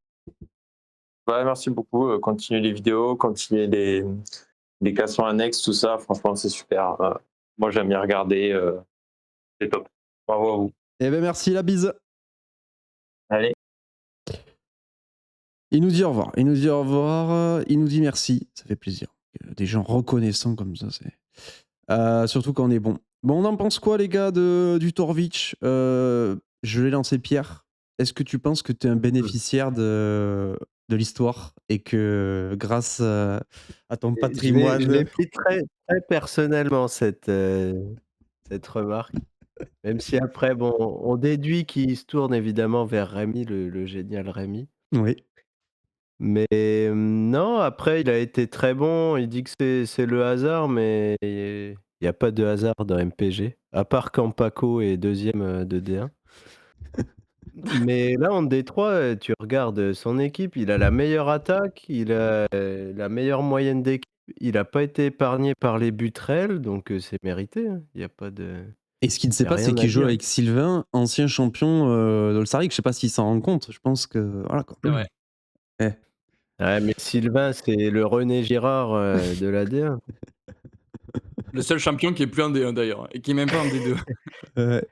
Ouais, merci beaucoup. Continuez les vidéos, continuez les classements annexes, tout ça. Franchement, c'est super. Moi, j'aime bien regarder. C'est top. Bravo à vous. Eh ben merci, la bise. Allez. Il nous dit au revoir. Il nous dit au revoir. Il nous dit merci. Ça fait plaisir. Des gens reconnaissants comme ça, c'est. Surtout quand on est bon. Bon, on en pense quoi, les gars, du Torvich Je l'ai lancé, Pierre. Est-ce que tu penses que tu es un bénéficiaire de l'histoire et que grâce à ton Je l'ai patrimoine. pris très, très personnellement, cette remarque. Même si après, bon, on déduit qu'il se tourne évidemment vers Rémi, le génial Rémi. Oui. Mais non, après, il a été très bon. Il dit que c'est le hasard, mais il n'y a pas de hasard dans MPG, à part quand Paco est deuxième de D1. Mais là, en D3, tu regardes son équipe, il a la meilleure attaque, il a la meilleure moyenne d'équipe, il n'a pas été épargné par les butrels, donc c'est mérité, hein. Il n'y a pas de. Et ce qu'il ne Il sait y a pas, c'est rien à qu'il joue dire. avec Sylvain, ancien champion de l'Olsarik. Je sais pas s'il s'en rend compte. Je pense que. Voilà quoi. C'est vrai. Ouais, mais Sylvain, c'est le René Girard de la D1. Le seul champion qui est plus en D1 d'ailleurs, et qui est même pas en D2. Ouais.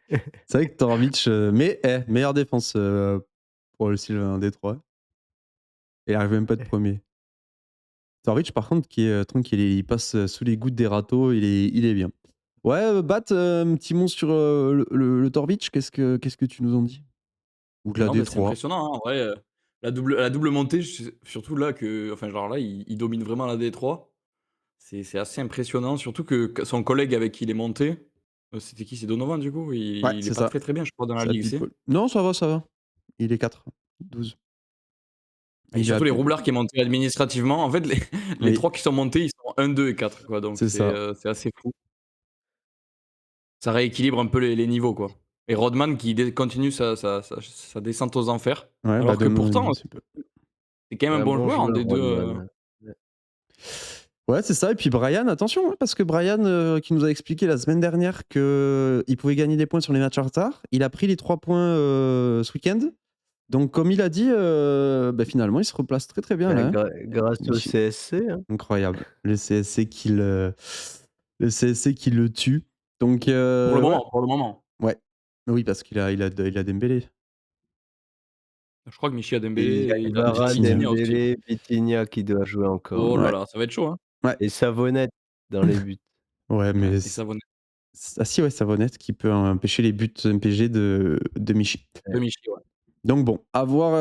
C'est vrai que Torovic, mais meilleure défense pour le Sylvain D3. Il arrive même pas de premier. Torovic, par contre, qui est tranquille, il passe sous les gouttes des râteaux, il est bien. Ouais, Bat, un petit mot sur le Torovic, qu'est-ce que tu nous en dis? Ou de la Non, mais c'est D3. impressionnant, hein, en vrai. La double montée, surtout là, enfin, genre là, il domine vraiment la D3. C'est assez impressionnant, surtout que son collègue avec qui il est monté, c'était qui? C'est Donovan du coup? Ouais, Il est c'est pas ça. très très bien, je crois, dans la Ça Ligue C. bipole. Non, ça va, ça va. Il est 4, 12. Et Il a surtout les pu. Roublard qui est monté administrativement. En fait, les Oui, 3 qui sont montés, ils sont 1, 2 et 4, quoi. Donc c'est ça. c'est assez fou. Ça rééquilibre un peu les niveaux, quoi. Et Rodman qui continue sa descente aux enfers. Ouais, Alors que Donovan pourtant, aussi peu. c'est quand même un bon joueur en D2. Rodman. Ouais, c'est ça. Et puis Brian, attention, hein, parce que Brian, qui nous a expliqué la semaine dernière qu'il pouvait gagner des points sur les matchs en retard, il a pris les 3 points ce week-end. Donc, comme il a dit, finalement, il se replace très très bien là. Hein. Grâce au CSC. Hein. Incroyable. Le CSC qui le tue. Donc, Pour le moment, pour le moment. Ouais. Oui, parce qu'il a Dembélé. Je crois que Michy a Il Dembélé y a et il a Kvara, Vitinha aussi. Dembélé, Vitinha qui doit jouer encore. Oh là Ouais. là, ça va être chaud, hein. Ouais. Et Savonnette dans les buts. Ouais, mais. Et Savonnette. Ah si, ouais, Savonnette qui peut empêcher les buts MPG de Michy. De Michy, ouais. Donc bon, à voir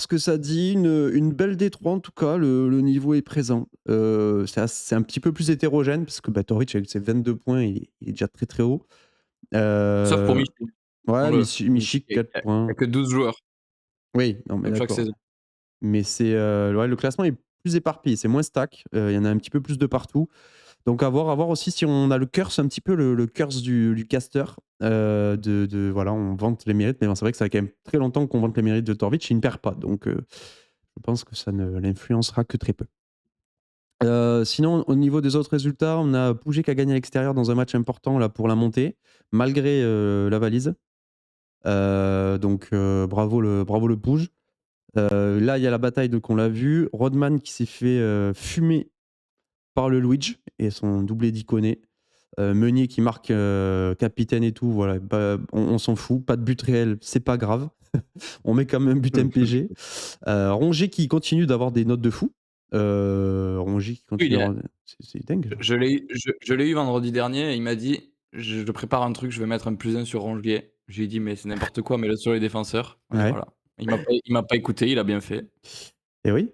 ce que ça dit. Une belle D3 en tout cas, le niveau est présent. C'est un petit peu plus hétérogène parce que Toric avec ses 22 points, il est déjà très très haut. Sauf pour Michy. Ouais, Michy 4 Il points. n'y a que 12 joueurs. Oui, non mais Comme chaque d'accord. saison. Mais c'est le classement est plus éparpillé, c'est moins stack. Il y en a un petit peu plus de partout. Donc à voir aussi si on a le curse, un petit peu le curse du caster. Voilà, on vante les mérites, mais bon, c'est vrai que ça fait quand même très longtemps qu'on vante les mérites de Torvich, il ne perd pas. Donc je pense que ça ne l'influencera que très peu. Sinon, au niveau des autres résultats, on a Pouget qui a gagné à l'extérieur dans un match important là, pour la montée, malgré la valise. Donc bravo le Pouge. Là, il y a la bataille qu'on l'a vu. Rodman qui s'est fait fumer par le Luigi et son doublé d'Iconé. Meunier qui marque capitaine et tout. Voilà, on s'en fout. Pas de but réel, c'est pas grave. On met quand même un but MPG. Rongier qui continue d'avoir des notes de fou. Rongier qui continue d'avoir. C'est dingue. Je l'ai eu vendredi dernier. Il m'a dit je prépare un truc, je vais mettre un +1 sur Rongier. Je lui ai dit mais c'est n'importe quoi, mets-le sur les défenseurs. Et Ouais. voilà. Il m'a pas écouté, il a bien fait. Et oui,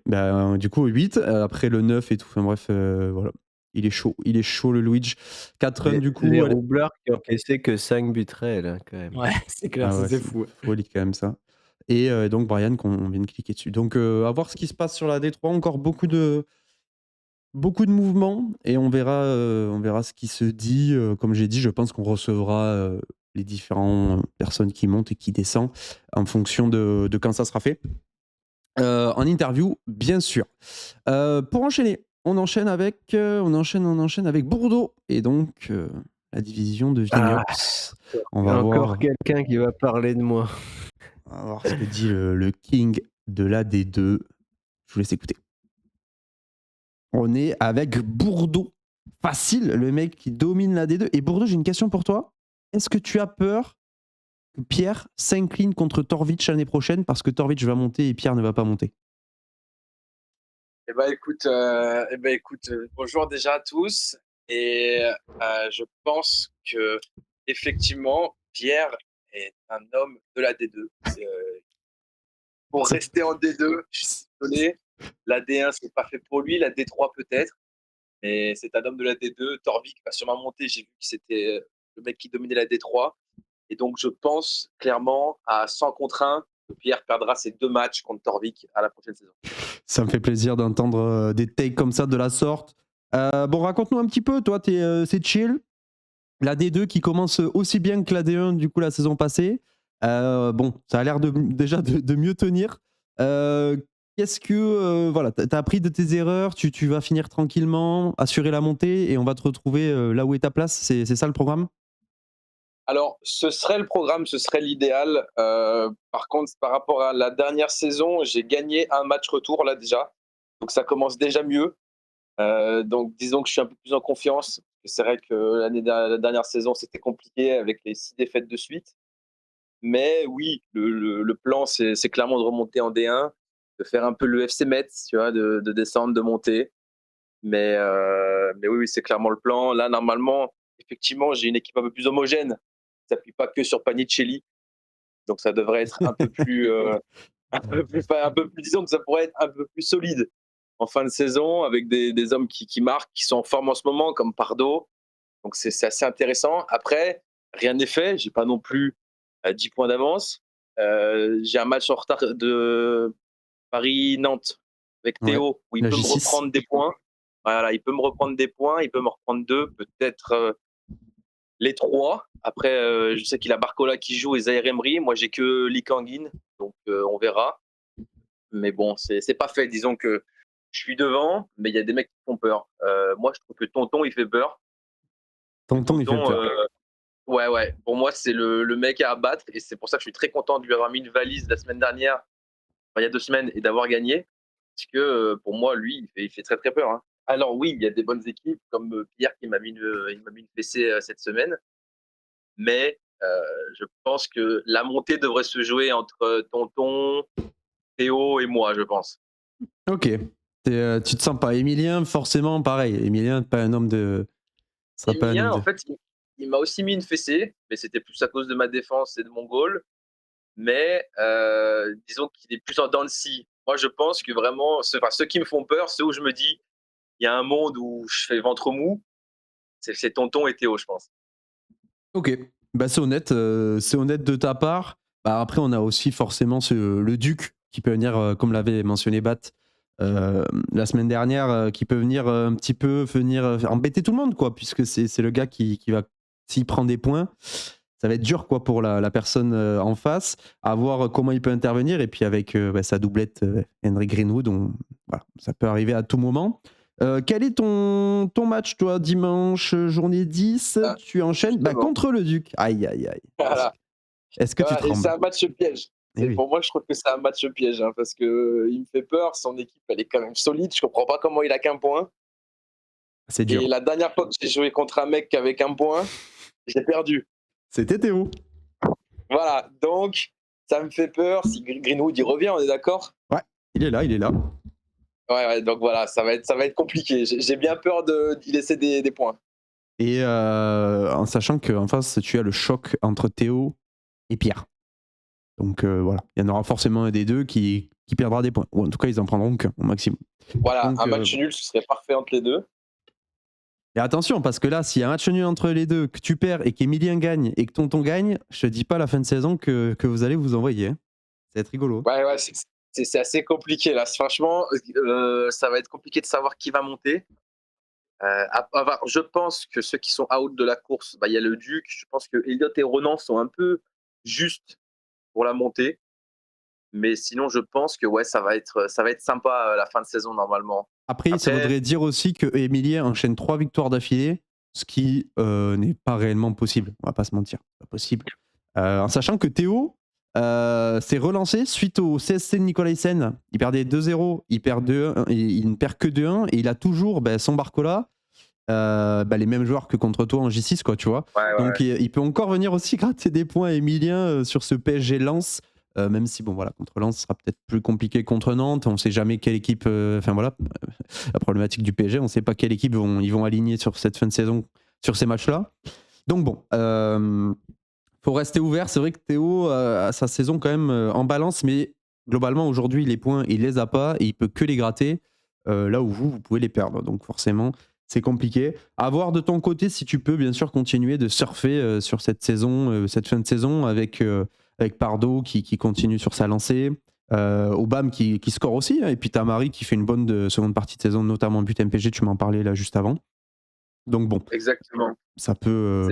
du coup 8, après le 9 et tout. Enfin bref, voilà. Il est chaud le Luigi. 4 runs du coup. Les Roublards qui encaissaient que 5 buts réels hein, quand même. Ouais, c'est clair, c'est fou. Folie quand même ça. Et donc Brian qu'on vient de cliquer dessus. Donc à voir ce qui se passe sur la D3, encore beaucoup de mouvements et on verra ce qui se dit. Comme j'ai dit, je pense qu'on recevra les différentes personnes qui montent et qui descendent en fonction de quand ça sera fait. En interview, bien sûr. Pour enchaîner, on enchaîne avec Bordeaux et donc la division de Vignox. On va encore quelqu'un qui va parler de moi. On va voir ce que dit le king de la D2. Je vous laisse écouter. On est avec Bourdeau. Facile, le mec qui domine la D2. Et Bourdeau, j'ai une question pour toi. Est-ce que tu as peur que Pierre s'incline contre Torwich l'année prochaine parce que Torwich va monter et Pierre ne va pas monter? Écoute, bonjour déjà à tous. Et je pense que effectivement, Pierre est un homme de la D2. Pour rester en D2, je suis désolé. La D1, c'est pas fait pour lui. La D3 peut-être, mais c'est un homme de la D2. Torvik va sûrement monter. J'ai vu que c'était le mec qui dominait la D3. Et donc, je pense clairement à 100 contre 1 que Pierre perdra ses 2 matchs contre Torvik à la prochaine saison. Ça me fait plaisir d'entendre des takes comme ça de la sorte. Bon, raconte-nous un petit peu. Toi, c'est chill. La D2 qui commence aussi bien que la D1 du coup la saison passée. Bon, ça a l'air déjà de mieux tenir. Qu'est-ce que voilà, t'as appris de tes erreurs, tu vas finir tranquillement, assurer la montée et on va te retrouver là où est ta place. C'est ça le programme? Alors, ce serait le programme, ce serait l'idéal. Par contre, par rapport à la dernière saison, j'ai gagné un match retour là déjà. Donc ça commence déjà mieux. Donc disons que je suis un peu plus en confiance. C'est vrai que la dernière saison, c'était compliqué avec les 6 défaites de suite. Mais oui, le plan, c'est clairement de remonter en D1, de faire un peu le FC Metz, tu vois, de descendre, de monter. Mais oui, c'est clairement le plan. Là, normalement, effectivement, j'ai une équipe un peu plus homogène. Ça s'appuie pas que sur Panicelli. Donc ça devrait être un peu plus, disons que ça pourrait être un peu plus solide en fin de saison avec des hommes qui marquent, qui sont en forme en ce moment, comme Pardo. Donc c'est assez intéressant. Après, rien n'est fait. J'ai pas non plus 10 points d'avance. J'ai un match en retard de Paris-Nantes avec Ouais, Théo où il la peut me J6. reprendre des points. Voilà, il peut me reprendre des points, il peut me reprendre 2, peut-être les 3. Après, je sais qu'il a Barcola qui joue et Zaire Emery. Moi, j'ai que Lee Kangin, donc on verra. Mais bon, c'est pas fait. Disons que je suis devant, mais il y a des mecs qui font peur. Moi, je trouve que Tonton, il fait peur. Tonton, il fait peur. Ouais. Pour moi, c'est le mec à abattre. Et c'est pour ça que je suis très content de lui avoir mis une valise la semaine dernière, enfin, il y a 2 semaines, et d'avoir gagné. Parce que pour moi, lui, il fait très très peur. Hein. Alors oui, il y a des bonnes équipes, comme Pierre qui m'a mis une fessée cette semaine. Mais je pense que la montée devrait se jouer entre Tonton, Théo et moi, je pense. Ok. Tu te sens pas Emilien, forcément pareil. Emilien, pas un homme de. Sera pas un Emilien, homme en de. fait, il m'a aussi mis une fessée, mais c'était plus à cause de ma défense et de mon goal. Mais disons qu'il est plus en dents de scie. Moi, je pense que vraiment, ceux qui me font peur, ceux où je me dis, il y a un monde où je fais ventre mou, c'est Tonton et Théo, je pense. Ok. Bah, c'est honnête de ta part. Bah, après, on a aussi forcément le Duc qui peut venir, comme l'avait mentionné Bat la semaine dernière, qui peut venir un petit peu embêter tout le monde, quoi, puisque c'est le gars qui va, s'il prend des points, ça va être dur quoi, pour la personne en face, à voir comment il peut intervenir. Et puis avec sa doublette Henry Greenwood, voilà, ça peut arriver à tout moment. Quel est ton match, toi, dimanche, journée 10? Tu enchaînes contre le Duc. Aïe, aïe, aïe. Voilà. Est-ce que tu Et trembles? c'est un match piège. Eh oui. Pour moi, je trouve que c'est un match piège, hein, parce que il me fait peur. Son équipe, elle est quand même solide. Je comprends pas comment il a qu'un point. C'est dur. Et la dernière fois que j'ai joué contre un mec avec un point, j'ai perdu. C'était Théo. Voilà, donc ça me fait peur. Si Greenwood il revient, on est d'accord? Ouais, il est là. Ouais, donc voilà, ça va être compliqué. J'ai bien peur d'y laisser des points. Et en sachant qu'en face, tu as le choc entre Théo et Pierre. Donc voilà, il y en aura forcément un des deux qui perdra des points. Ou en tout cas, ils en prendront qu'un au maximum. Voilà, donc, un match nul, ce serait parfait entre les deux. Et attention, parce que là, s'il y a un match nul entre les deux, que tu perds et qu'Emilien gagne et que Tonton gagne, je te dis pas la fin de saison que vous allez vous envoyer. Hein. Ça va être rigolo. Ouais, c'est assez compliqué là. Franchement, ça va être compliqué de savoir qui va monter. Je pense que ceux qui sont out de la course, il y a le Duc. Je pense que Elliot et Ronan sont un peu justes pour la montée. Mais sinon, je pense que ça va être sympa la fin de saison normalement. Après, ça voudrait dire aussi que Emilien enchaîne 3 victoires d'affilée, ce qui n'est pas réellement possible. On va pas se mentir, pas possible. En sachant que Théo s'est relancé suite au CSC de Nicolaisen. Il perdait 2-0, il perd 2-1, il ne perd que 2-1 et il a toujours son Barcola, les mêmes joueurs que contre toi en J6, quoi, tu vois. Donc il peut encore venir aussi gratter des points Emilien sur ce PSG Lens. Même si, bon, voilà, contre Lens, ce sera peut-être plus compliqué que contre Nantes. On ne sait jamais quelle équipe. Enfin, voilà, la problématique du PSG, on ne sait pas quelle équipe ils vont aligner sur cette fin de saison, sur ces matchs-là. Donc, bon, faut rester ouvert. C'est vrai que Théo a sa saison quand même en balance, mais globalement, aujourd'hui, les points, il les a pas et il peut que les gratter. Là où vous pouvez les perdre. Donc, forcément, c'est compliqué. À voir de ton côté si tu peux, bien sûr, continuer de surfer sur cette saison, cette fin de saison avec Pardo qui continue sur sa lancée, Obama qui score aussi, hein, et puis t'as Marie qui fait une bonne seconde partie de saison, notamment but MPG, tu m'en parlais là juste avant. Donc bon, Exactement. ça peut...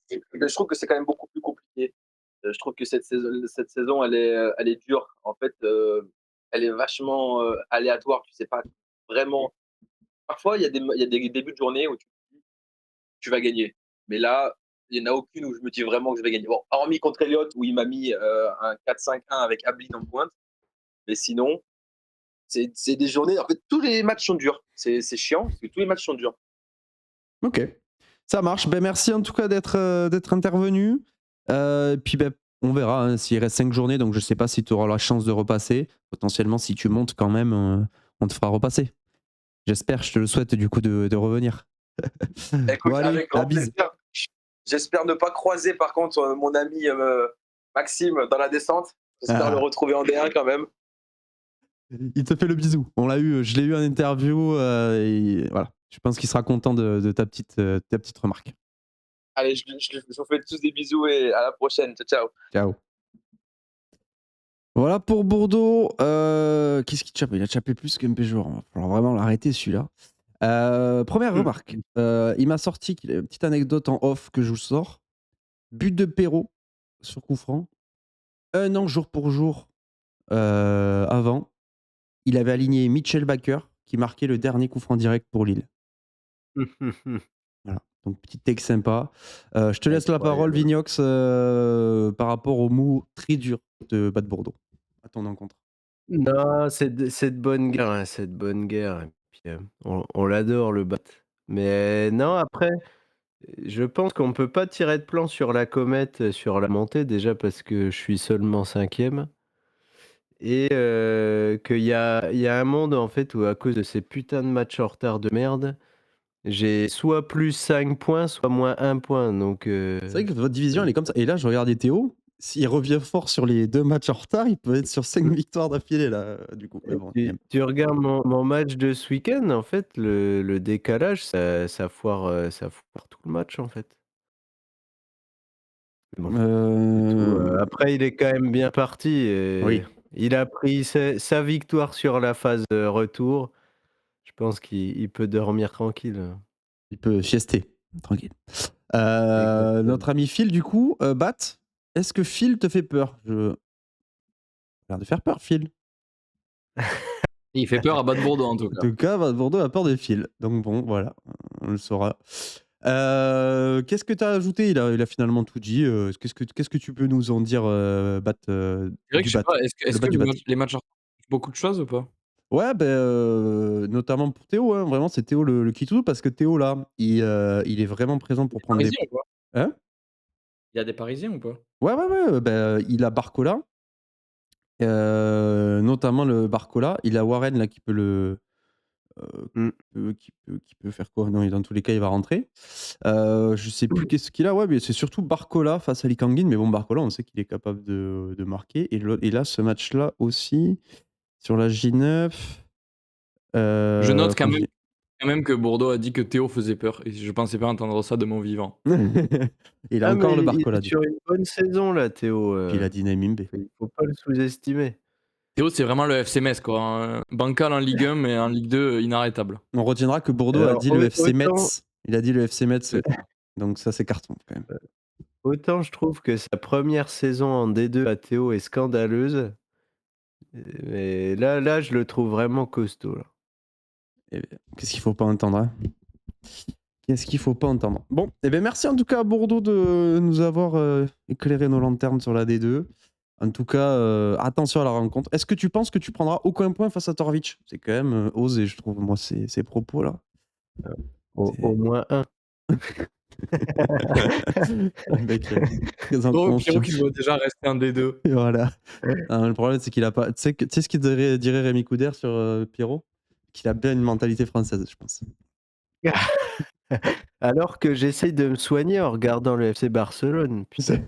Je trouve que c'est quand même beaucoup plus compliqué. Je trouve que cette saison elle est dure. En fait, elle est vachement aléatoire. Tu sais pas vraiment. Parfois, il y a des débuts de journée où tu vas gagner. Mais là, il n'y en a aucune où je me dis vraiment que je vais gagner. Bon, hormis contre Elliott où il m'a mis un 4-5-1 avec Ablin en pointe. Mais sinon, c'est des journées. En fait, tous les matchs sont durs. C'est chiant parce que tous les matchs sont durs. Ok, ça marche. Merci en tout cas d'être intervenu. Puis on verra hein, s'il reste 5 journées, donc je sais pas si tu auras la chance de repasser. Potentiellement, si tu montes quand même, on te fera repasser. J'espère, je te le souhaite du coup de revenir. Écoute, Bon, allez, avec grand plaisir. J'espère ne pas croiser par contre mon ami Maxime dans la descente. J'espère le retrouver en D1 quand même. Il te fait le bisou. Je l'ai eu en interview et voilà. Je pense qu'il sera content de ta petite remarque. Allez, je vous fais tous des bisous et à la prochaine. Ciao, ciao. Ciao. Voilà pour Bordeaux. Qu'est-ce qu'il chape? Il a chapé plus que MPJour. Il va falloir vraiment l'arrêter celui-là. Première remarque. Il m'a sorti une petite anecdote en off que je vous sors. But de Perrault sur coup franc. 1 an jour pour jour avant. Il avait aligné Mitchell Baker qui marquait le dernier coup franc direct pour Lille. Voilà. Donc petit texte sympa. Je te laisse la parole, Vignox, par rapport au mot très dur de Bad Bordeaux à ton encontre. Non, c'est de bonne guerre, hein, c'est de bonne guerre. Et puis, on l'adore le Bat. Mais non, après, je pense qu'on peut pas tirer de plan sur la comète, sur la montée, déjà parce que je suis seulement 5e. Et qu'il y a un monde en fait où à cause de ces putains de matchs en retard de merde, j'ai soit plus 5 points, soit moins 1 point. Donc, c'est vrai que votre division elle est comme ça. Et là, je regardais Théo. S'il revient fort sur les 2 matchs en retard, il peut être sur 5 victoires d'affilée là, du coup. Mais bon, tu regardes mon match de ce week-end, en fait, le décalage, ça foire tout le match en fait. Bon, après, il est quand même bien parti. Et oui. Il a pris sa victoire sur la phase retour. Je pense qu'il peut dormir tranquille. Il peut fiester, tranquille. Notre ami Phil, du coup, Bat, est-ce que Phil te fait peur? Je... Il a l'air de faire peur, Phil. Il fait peur à Bad Bordeaux en tout cas. En tout cas, Bad Bordeaux a peur de Phil. Donc bon, voilà, on le saura. Qu'est-ce que tu as ajouté? Il a finalement tout dit. Qu'est-ce que tu peux nous en dire, Bat, C'est vrai que du je sais Bat? pas, est-ce que les matchs en retard changent beaucoup de choses ou pas? Ouais, notamment pour Théo, hein, vraiment, c'est Théo le kitou parce que Théo, là, il est vraiment présent pour prendre des... Parisiens ou pas? Hein? Il y a des Parisiens ou pas? Ouais, il a Barcola, notamment le Barcola. Il a Warren, là, qui peut le... qui peut faire quoi? Non, dans tous les cas, il va rentrer. Je sais plus qu'est-ce qu'il a, ouais, mais c'est surtout Barcola face à Lee Kangin. Mais bon, Barcola, on sait qu'il est capable de marquer. Et là, ce match-là aussi, sur la J9... Je note quand même que Bordeaux a dit que Théo faisait peur. Et je pensais pas entendre ça de mon vivant. Il a encore le Barcola. Il est sur une bonne saison, là, Théo. Puis il a dit Naimimbe. Il faut pas le sous-estimer. Théo, c'est vraiment le FC Metz, quoi. Hein. Bancal en Ligue 1, mais en Ligue 2, inarrêtable. On retiendra que Bordeaux a dit le FC Metz. Il a dit le FC Metz. Donc ça, c'est carton, quand même. Autant je trouve que sa première saison en D2 à Théo est scandaleuse. Mais là, je le trouve vraiment costaud. Là. Qu'est-ce qu'il faut pas entendre, hein? Qu'est-ce qu'il faut pas entendre? Bon, merci en tout cas à Bordeaux de nous avoir éclairé nos lanternes sur la D2. En tout cas, attention à la rencontre. Est-ce que tu penses que tu prendras aucun point face à Torovic? C'est quand même osé, je trouve, moi, ces propos-là. Au moins un. Le mec, très en Oh, Pierrot confiance. qui doit déjà rester un des deux. Et voilà. Le problème, c'est qu'il a pas. Tu sais ce qu'il dirait Rémi Coudert sur Pierrot? Qu'il a bien une mentalité française, je pense. Alors que j'essaye de me soigner en regardant le FC Barcelone. Putain.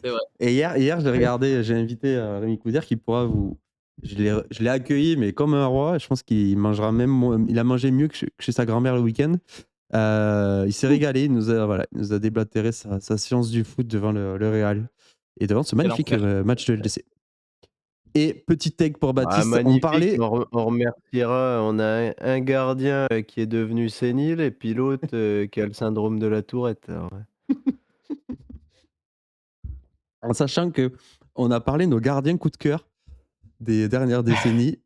C'est vrai. Et hier, j'ai invité Rémi Coudert qui pourra vous. Je l'ai accueilli, mais comme un roi. Je pense qu'il mangera même. Il a mangé mieux que chez sa grand-mère le week-end. Il s'est régalé. Il nous a déblatéré sa science du foot devant le Real et devant ce magnifique match de LDC. Et petit take pour Baptiste. On parlait. On remerciera. On a un gardien qui est devenu sénile et puis l'autre qui a le syndrome de la tourette. Alors, En sachant que on a parlé de nos gardiens coup de cœur des dernières décennies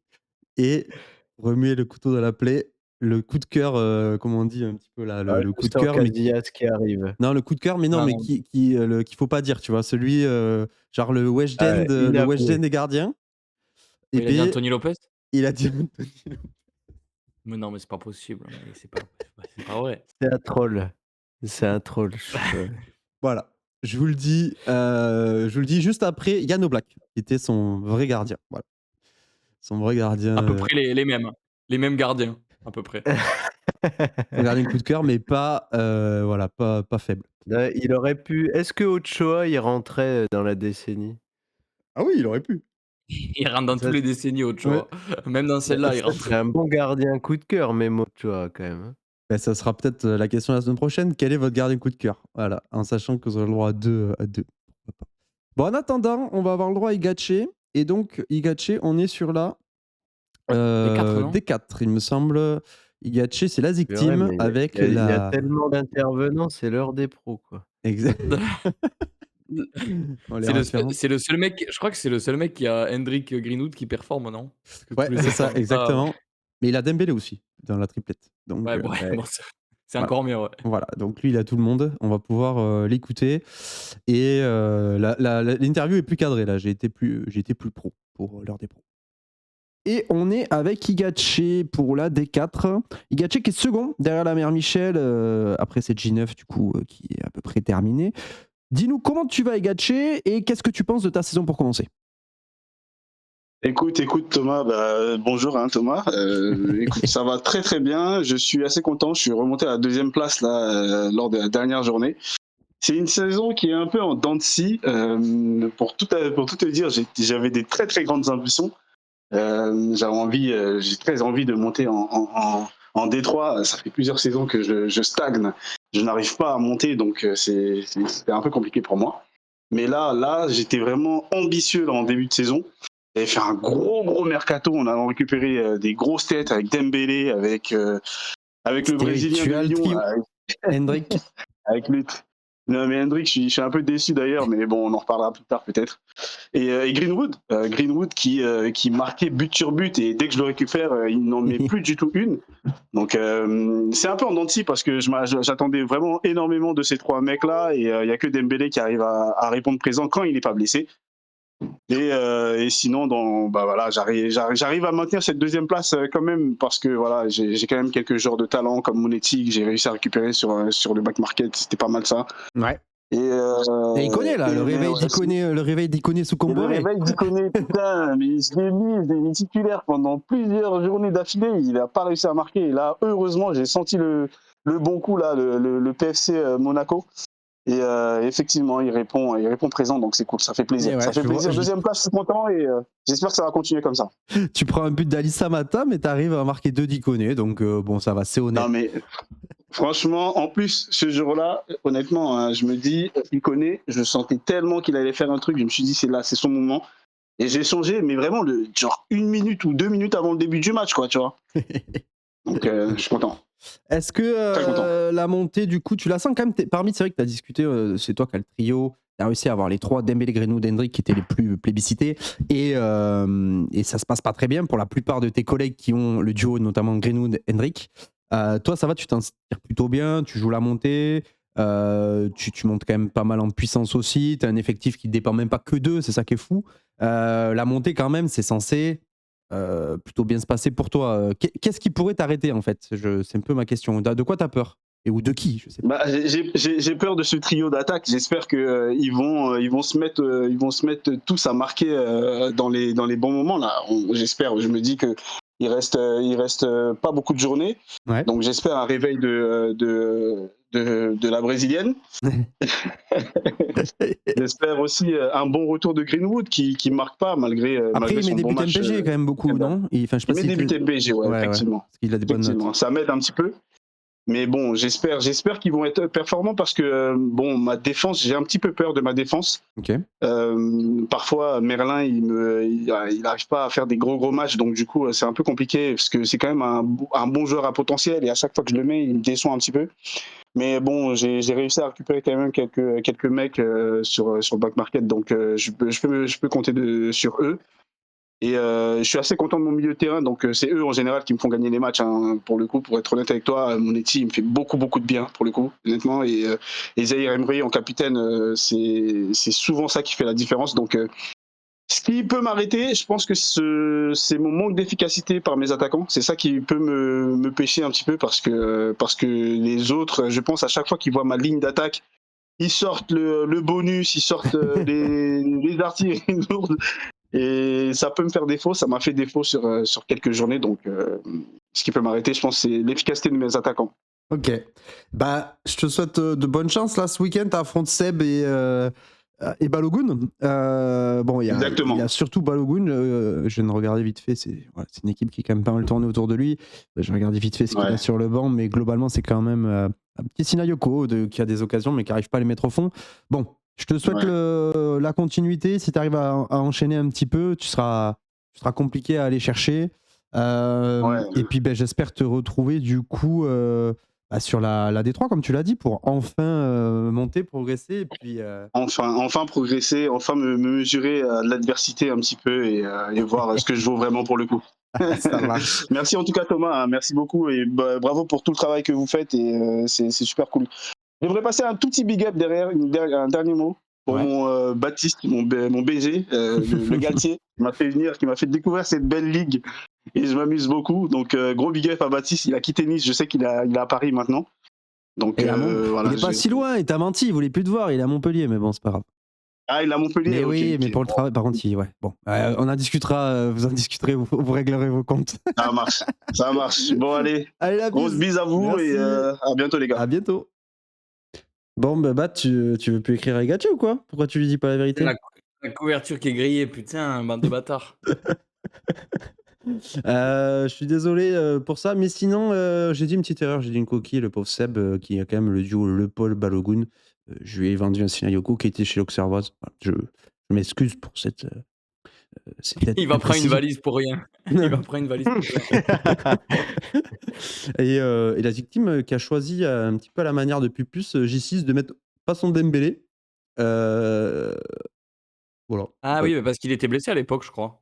et remuer le couteau dans la plaie. Le coup de cœur, comment on dit un petit peu là, le coup de cœur, mais qui arrive. Non, le coup de cœur, mais non, Ah, mais non. qu'il faut pas dire, tu vois, celui genre le Weshden des gardiens. Et Il a dit Anthony Lopez? Il a dit Anthony Lopez. Mais non, mais c'est pas possible. C'est pas vrai. C'est un troll. C'est un troll. Voilà. Je vous le dis juste après Yann Oblak, qui était son vrai gardien. Voilà. Son vrai gardien. À peu près les mêmes. Les mêmes gardiens, à peu près. Un gardien coup de cœur, mais pas, voilà, pas faible. Il aurait pu. Est-ce que Ochoa il rentrait dans la décennie? Ah oui, il aurait pu. Il rentre dans tous les décennies, Ochoa. Ouais. Même dans celle-là, il rentre. C'est un bon gardien coup de cœur, même Ochoa quand même. Ben, ça sera peut-être la question la semaine prochaine. Quel est votre gardien coup de cœur? Voilà, en sachant que vous aurez le droit à deux. Bon, en attendant, on va avoir le droit à Igache. Et donc, Igache, on est sur la D4, il me semble. Igache, c'est la victime avec il y a tellement d'intervenants, c'est l'heure des pros, quoi. Exact. C'est le seul mec, je crois que c'est le seul mec qui a Hendrik Greenwood qui performe, non? Ouais, c'est ça, exactement. Mais il a Dembélé aussi dans la triplette. Donc, ouais, bon, c'est encore mieux, ouais. Voilà, donc lui, il a tout le monde. On va pouvoir l'écouter. Et l'interview est plus cadrée, là. J'ai été plus pro pour l'heure des pros. Et on est avec Igache pour la D4. Igache qui est second derrière la mère Michel. Après cette J9, du coup, qui est à peu près terminée. Dis-nous comment tu vas, Igache, et qu'est-ce que tu penses de ta saison pour commencer? Écoute Thomas, bonjour Thomas. Écoute, ça va très très bien. Je suis assez content. Je suis remonté à la deuxième place là lors de la dernière journée. C'est une saison qui est un peu en dents de scie. Pour tout te dire, j'avais des très très grandes ambitions. J'ai très envie de monter en D3. Ça fait plusieurs saisons que je stagne. Je n'arrive pas à monter, donc c'était un peu compliqué pour moi. Mais là, j'étais vraiment ambitieux là, en début de saison. J'avais fait un gros mercato. On a récupéré des grosses têtes avec Dembélé, avec le Brésilien de Lyon, Hendrik. avec le. Non mais Hendrik, je suis un peu déçu d'ailleurs, mais bon, on en reparlera plus tard peut-être. Et Greenwood qui marquait but sur but, et dès que je le récupère, il n'en met plus du tout une. Donc c'est un peu en dents de scie parce que j'attendais vraiment énormément de ces trois mecs-là, et il n'y a que Dembélé qui arrive à répondre présent quand il n'est pas blessé. Et sinon, voilà, j'arrive à maintenir cette deuxième place quand même, parce que voilà, j'ai quand même quelques joueurs de talent comme Monetti que j'ai réussi à récupérer sur le back market. C'était pas mal ça. Ouais. Et il connaît là, le réveil d'Iconé sous Comboré. Le réveil d'Iconé, putain, mais je l'ai mis titulaire pendant plusieurs journées d'affilée. Il n'a pas réussi à marquer. Et là, heureusement, j'ai senti le bon coup là, le PFC Monaco. Et effectivement, il répond présent, donc c'est cool, ça fait plaisir. Ça fait plaisir. Deuxième place, je suis content, et j'espère que ça va continuer comme ça. Tu prends un but d'Alissa Mata, mais tu arrives à marquer 2 d'Iconé, donc bon, ça va, c'est honnête. Non, mais franchement, en plus, ce jour-là, honnêtement, hein, je me dis, Iconé, je sentais tellement qu'il allait faire un truc, je me suis dit, c'est son moment. Et j'ai changé, mais vraiment, genre 1 minute ou 2 minutes avant le début du match, quoi, tu vois. Donc, je suis content. Est-ce que la montée, du coup, tu la sens quand même parmi, c'est vrai que tu as discuté, c'est toi qui as le trio, tu as réussi à avoir les 3, Dembélé, Greenwood, Hendrik, qui étaient les plus plébiscités, et ça se passe pas très bien pour la plupart de tes collègues qui ont le duo, notamment Greenwood, Hendrik. Toi, ça va, tu t'en tires plutôt bien, tu joues la montée, Tu montes quand même pas mal en puissance aussi. Tu as un effectif qui ne dépend même pas que d'eux, c'est ça qui est fou. La montée, quand même, c'est censé plutôt bien se passer pour toi. Qu'est-ce qui pourrait t'arrêter, en fait? C'est un peu ma question. De quoi tu as peur? Ou de qui? Je sais pas. Bah, j'ai peur de ce trio d'attaque. J'espère que ils vont se mettre tous à marquer dans les bons moments là. J'espère. Je me dis que il reste pas beaucoup de journées. Ouais. Donc j'espère un réveil de la brésilienne. J'espère aussi un bon retour de Greenwood qui marque pas malgré Après, il son met des bon buts match. MPG quand même beaucoup, non? Enfin, je sais pas Il met s'il des buts fait- MPG, ouais, effectivement. Parce qu'il a des bonnes notes. Effectivement, ça m'aide un petit peu. Mais bon, j'espère qu'ils vont être performants parce que bon, ma défense, j'ai un petit peu peur de ma défense. Ok. Parfois, Merlin, il arrive pas à faire des gros matchs, donc du coup, c'est un peu compliqué parce que c'est quand même un bon joueur à potentiel et à chaque fois que je le mets, il me déçoit un petit peu. Mais bon, j'ai réussi à récupérer quand même quelques mecs sur le back market, donc je peux compter sur eux. Et je suis assez content de mon milieu de terrain, donc c'est eux en général qui me font gagner les matchs. Hein, pour le coup, pour être honnête avec toi, Monetti, il me fait beaucoup de bien pour le coup, honnêtement. Et Zaïre Emery en capitaine, c'est souvent ça qui fait la différence. Donc, ce qui peut m'arrêter, je pense que c'est mon manque d'efficacité par mes attaquants. C'est ça qui peut me pêcher un petit peu parce que les autres, je pense à chaque fois qu'ils voient ma ligne d'attaque, ils sortent le bonus, ils sortent les artilleries lourdes. Et ça peut me faire défaut, ça m'a fait défaut sur quelques journées, donc ce qui peut m'arrêter, je pense, c'est l'efficacité de mes attaquants. Ok. Bah, je te souhaite de bonne chance là ce week-end. Tu affrontes Seb et Balogun. Bon, il y a surtout Balogun. Je viens de regarder vite fait. C'est une équipe qui est quand même pas mal tournée autour de lui. Je regardé vite fait ce qu'il a sur le banc, mais globalement, c'est quand même un petit Sinayoko qui a des occasions, mais qui n'arrive pas à les mettre au fond. Bon, je te souhaite la continuité. Si tu arrives à enchaîner un petit peu, tu seras compliqué à aller chercher. Et puis, j'espère te retrouver du coup sur la D3, comme tu l'as dit, pour enfin monter, progresser. Et puis, enfin progresser, enfin me mesurer à l'adversité un petit peu et voir ce que je vaux vraiment pour le coup. Ça marche. Merci en tout cas Thomas, hein, merci beaucoup et bravo pour tout le travail que vous faites et c'est super cool. J'aimerais passer un tout petit big up derrière, un dernier mot pour mon Baptiste, mon BG, le Galtier, qui m'a fait venir, qui m'a fait découvrir cette belle ligue et je m'amuse beaucoup. Donc gros big up à Baptiste, il a quitté Nice, je sais qu'il est à Paris maintenant. Donc voilà, il est pas si loin, il t'a menti, il voulait plus te voir, il est à Montpellier, mais bon, c'est pas grave. Ah, il est à Montpellier. Mais oui, mais pour le travail, par contre, ouais. Bon, on en discutera, vous en discuterez, vous réglerez vos comptes. Ça marche. Bon, allez la grosse bise à vous. Merci. Et à bientôt, les gars. À bientôt. Bon, bah, tu veux plus écrire à Gatché ou quoi? Pourquoi tu lui dis pas la vérité? La couverture qui est grillée, putain, bande de bâtards. Je suis désolé pour ça, mais sinon, j'ai dit une petite erreur, j'ai dit une coquille, le pauvre Seb, qui a quand même le duo Le Paul Balogun. Je lui ai vendu un Sinayoko qui était chez l'Auxerroise. Je m'excuse pour cette. Il va prendre une valise pour rien. Il va prendre une valise pour rien. Et la victime qui a choisi un petit peu à la manière de Pupus J6 de mettre pas son Dembélé. Voilà. Ah oui, mais parce qu'il était blessé à l'époque, je crois.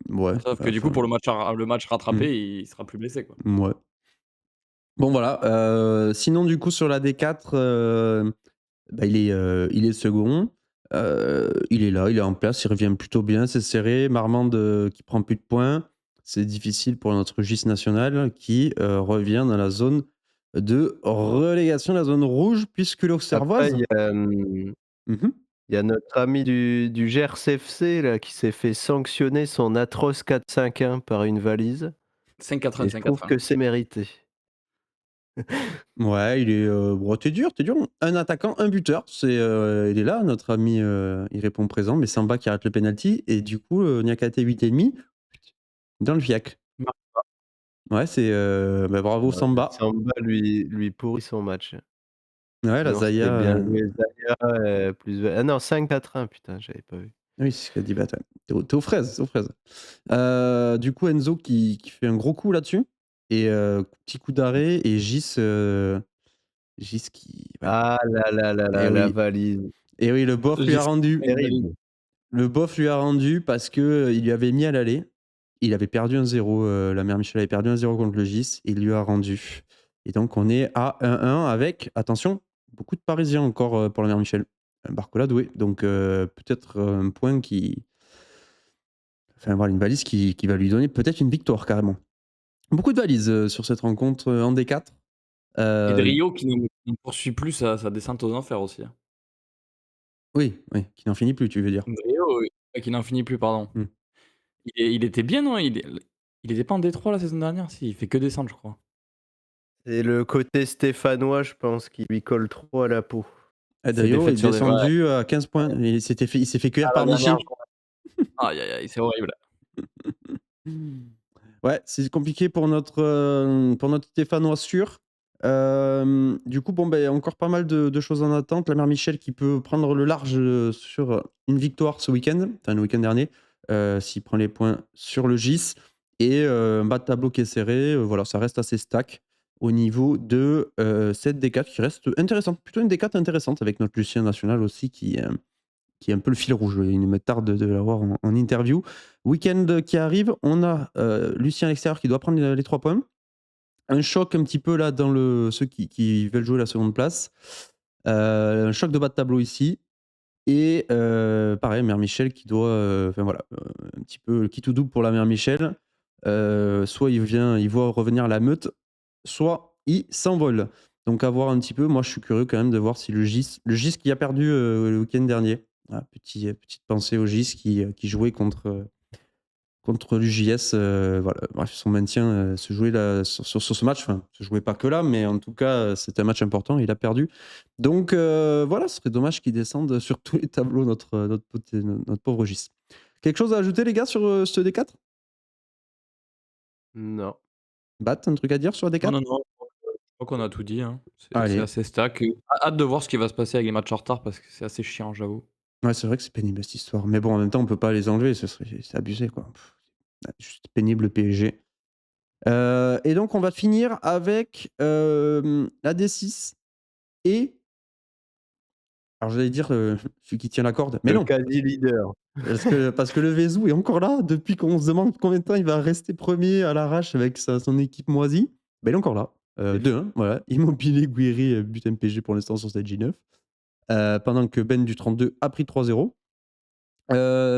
Ouais. Sauf que du coup, pour le match rattrapé, il sera plus blessé, quoi. Ouais. Bon, voilà. Sinon, du coup, sur la D4, il est second. Il est là, il est en place, il revient plutôt bien, c'est serré. Marmande qui prend plus de points. C'est difficile pour notre GIS national qui revient dans la zone de relégation, la zone rouge, puisque l'Auxerroise. Il y a notre ami du Gers FC là, qui s'est fait sanctionner son atroce 4-5-1 par une valise. 5-4-1, et je trouve que c'est mérité. Ouais, il est. T'es dur. Un attaquant, un buteur. Il est là, notre ami, il répond présent, mais Samba qui arrête le penalty. Et du coup, Niakate 8,5 dans le FIAC. Ouais, c'est. Bravo Samba. Samba lui pourrit son match. Ouais, la Zaya. Bien joué, Zaya, plus... Ah non, 5-4-1, putain, j'avais pas vu. Oui, c'est ce qu'a dit Bata. T'es aux fraises, du coup, Enzo qui fait un gros coup là-dessus. Et petit coup d'arrêt. Et Gis qui. Ah la valise. Et oui, le bof lui a rendu. Le bof lui a rendu parce qu'il lui avait mis à l'aller. Il avait perdu 1-0. La mère Michel avait perdu 1-0 contre le Gis. Et il lui a rendu. Et donc, on est à 1-1 avec, attention, beaucoup de Parisiens encore pour la mère Michel. Barcola doué. Donc, peut-être un point qui. Enfin, voilà, une valise qui va lui donner peut-être une victoire carrément. Beaucoup de valises sur cette rencontre en D4. Et Drio qui ne poursuit plus sa descente aux enfers aussi. Hein. Oui, qui n'en finit plus, tu veux dire. Drio, qui n'en finit plus, pardon. Hmm. Il était bien, non? Il était pas en D3 la saison dernière? Si, il fait que descendre, je crois. C'est le côté stéphanois, je pense, qui lui colle trop à la peau. Drio est descendu à 15 points. Il s'est fait cueillir par Michi. Aïe, aïe, aïe, c'est horrible. Ouais, c'est compliqué pour notre Stéphanois sûr. Du coup, encore pas mal de choses en attente. La mère Michel qui peut prendre le large sur une victoire ce week-end, enfin le week-end dernier, s'il prend les points sur le GIS. Et un bas de tableau qui est serré. Voilà, ça reste assez stack au niveau de cette D4 qui reste intéressante. Plutôt une D4 intéressante avec notre Lucien National aussi qui est un peu le fil rouge. Il me tarde de l'avoir en interview. Week-end qui arrive, on a Lucien à l'extérieur qui doit prendre les 3 points. Un choc un petit peu là dans ceux qui veulent jouer la seconde place. Un choc de bas de tableau ici. Et pareil, Mère Michel qui doit. Un petit peu qui tout double pour la Mère Michel. Soit il voit revenir la meute, soit il s'envole. Donc à voir un petit peu. Moi, je suis curieux quand même de voir si le GIS qui a perdu le week-end dernier. Petite pensée au GIS qui jouait contre l'UJS. Voilà. Bref, son maintien se jouait là, sur ce match. Enfin, se jouait pas que là, mais en tout cas, c'était un match important. Il a perdu. Donc voilà, ce serait dommage qu'il descende sur tous les tableaux, notre pauvre GIS. Quelque chose à ajouter, les gars, sur ce D4 ? Non. Bat, un truc à dire sur D4 ? Non. Je crois qu'on a tout dit. Hein. Allez. C'est assez stack. Hâte de voir ce qui va se passer avec les matchs en retard parce que c'est assez chiant, j'avoue. Ouais, c'est vrai que c'est pénible cette histoire. Mais bon, en même temps, on peut pas les enlever. C'est abusé, quoi. Juste pénible le PSG. Et donc, on va finir avec la D6 et. Alors, j'allais dire celui qui tient la corde, mais le non. quasi leader. Parce que le Vezou est encore là depuis qu'on se demande combien de temps il va rester premier à l'arrache avec son équipe moisie. Ben, il est encore là. 2-1, voilà. Immobilier, Guiri, but MPG pour l'instant sur cette J9. Pendant que Ben du 32 a pris 3-0.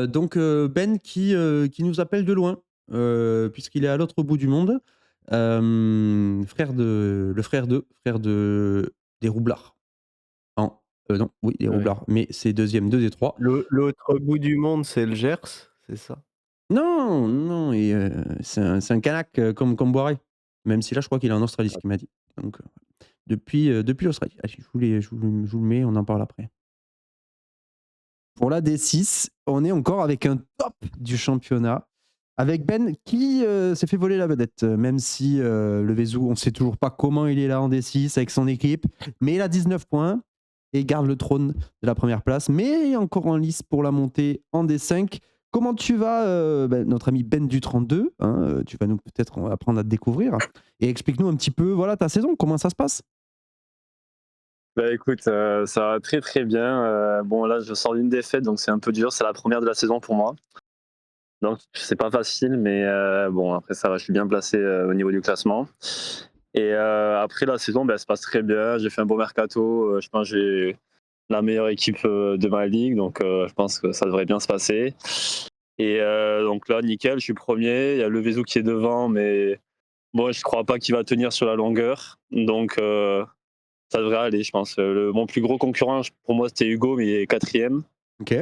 Donc Ben qui nous appelle de loin, puisqu'il est à l'autre bout du monde. Le frère des Roublards. Non, oui, des Roublards, mais c'est deuxième, 2 des 3. L'autre bout du monde, c'est le Gers, c'est ça? Non, c'est un Kanak comme Boiré. Même si là, je crois qu'il est en Australie, ce qu'il m'a dit. Donc, depuis l'Australie. Allez, je vous le mets, on en parle après. Pour la D6, on est encore avec un top du championnat. Avec Ben qui s'est fait voler la vedette, même si le Vezou, on ne sait toujours pas comment il est là en D6 avec son équipe. Mais il a 19 points et garde le trône de la première place. Mais encore en lice pour la montée en D5. Comment tu vas, notre ami Ben du 32 hein, tu vas nous peut-être apprendre à te découvrir. Et explique-nous un petit peu ta saison, comment ça se passe? Bah écoute, ça va très très bien. Bon là je sors d'une défaite donc c'est un peu dur, c'est la première de la saison pour moi. Donc c'est pas facile mais bon après ça va, je suis bien placé au niveau du classement. Et après la saison elle se passe très bien, j'ai fait un beau mercato, je pense que j'ai la meilleure équipe de ma ligue donc je pense que ça devrait bien se passer. Et donc là nickel, je suis premier, il y a le Vezou qui est devant mais bon je crois pas qu'il va tenir sur la longueur donc ça devrait aller, je pense. Mon plus gros concurrent, pour moi, c'était Hugo, mais il est 4e. Ok.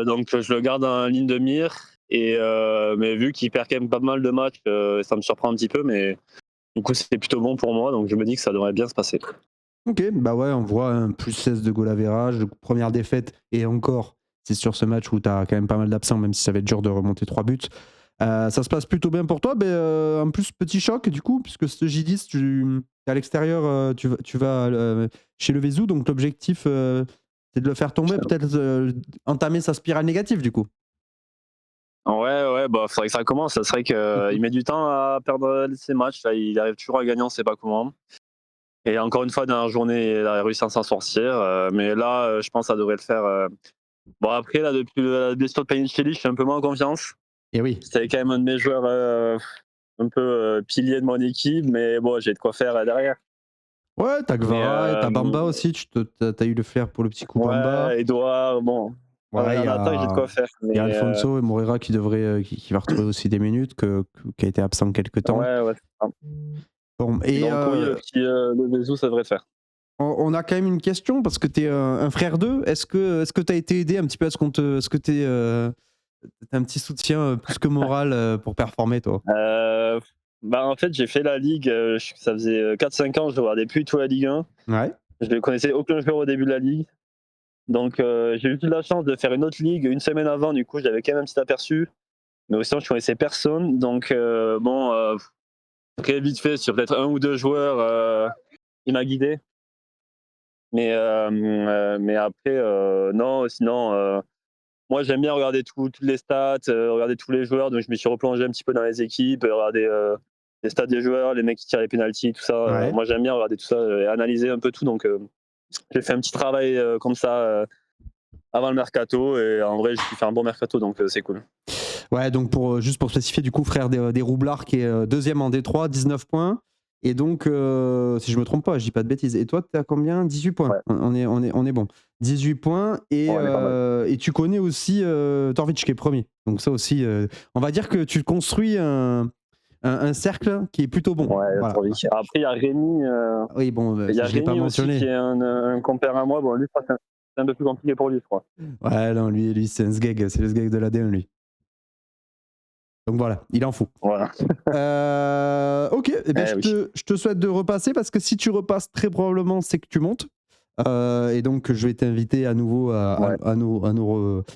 Donc, je le garde en ligne de mire. Mais vu qu'il perd quand même pas mal de matchs, ça me surprend un petit peu. Mais du coup, c'est plutôt bon pour moi. Donc, je me dis que ça devrait bien se passer. Ok, bah ouais, on voit un plus 16 de goal average, première défaite, et encore, c'est sur ce match où tu as quand même pas mal d'absents, même si ça va être dur de remonter 3 buts. Ça se passe plutôt bien pour toi, mais en plus, petit choc du coup, puisque ce J10, tu es à l'extérieur, tu vas chez le Vezou, donc l'objectif, c'est de le faire tomber, peut-être entamer sa spirale négative du coup. Ouais, bah, faudrait que ça commence. Ça serait qu'il met du temps à perdre ses matchs. Là, il arrive toujours à gagner, on sait pas comment. Et encore une fois, dernière journée, il a réussi à s'en sortir. Mais là, je pense que ça devrait le faire. Bon, après, là, depuis la blessure de Panicelli, je suis un peu moins en confiance. Et oui. C'était quand même un de mes joueurs un peu pilier de mon équipe, mais bon, j'ai de quoi faire derrière. Ouais, t'as Mais Gvara et t'as Bamba aussi. T'as eu le flair pour le petit coup Bamba. ouais, Edouard, bon. Ouais, En attaque, j'ai de quoi faire. il y a Mais Alfonso et Moreira qui va retrouver aussi des minutes, qui a été absent quelques temps. ouais, c'est ça. Bon, et Donc oui, le Bezou, ça devrait le faire. on a quand même une question parce que t'es un frère d'eux. Est-ce que t'as été aidé un petit peu? Est-ce que t'as un petit soutien plus que moral pour performer, toi? En fait, j'ai fait la Ligue, ça faisait 4-5 ans, je ne regardais plus tout la Ligue 1. Ouais. Je ne connaissais aucun joueur au début de la Ligue. Donc j'ai eu la chance de faire une autre Ligue une semaine avant, du coup j'avais quand même un petit aperçu. Mais aussi, je connaissais personne. Donc très vite fait, sur peut-être un ou deux joueurs, il m'a guidé. Mais après, non, sinon, moi j'aime bien regarder toutes les stats, regarder tous les joueurs. Donc je me suis replongé un petit peu dans les équipes, regarder les stats des joueurs, les mecs qui tirent les pénaltys, tout ça. Ouais. Moi j'aime bien regarder tout ça et analyser un peu tout. Donc j'ai fait un petit travail comme ça avant le mercato. Et en vrai, j'ai pu faire un bon mercato, donc c'est cool. Ouais, donc juste pour spécifier, du coup, frère des Roublards qui est deuxième en D3, 19 points. Et donc, si je me trompe pas, je dis pas de bêtises. Et toi, tu as combien? 18 points. Ouais. On est bon. 18 points. Et, Ouais, on est pas mal. et tu connais aussi Torvic qui est premier. Donc ça aussi, on va dire que tu construis un cercle qui est plutôt bon. Ouais, Voilà. Torvic. Après, il y a Rémi. Oui, bon, Il y a je l'ai pas Rémi aussi mentionné. qui est un compère à moi. Bon, lui, c'est un peu plus compliqué pour lui, je crois. Ouais, non, lui c'est un sgeg. C'est le sgeg de l'AD1, lui. Donc voilà, il en faut. Voilà. Ok, eh ben, oui. je te souhaite de repasser parce que si tu repasses, très probablement, c'est que tu montes. Et donc, je vais t'inviter à nouveau à nous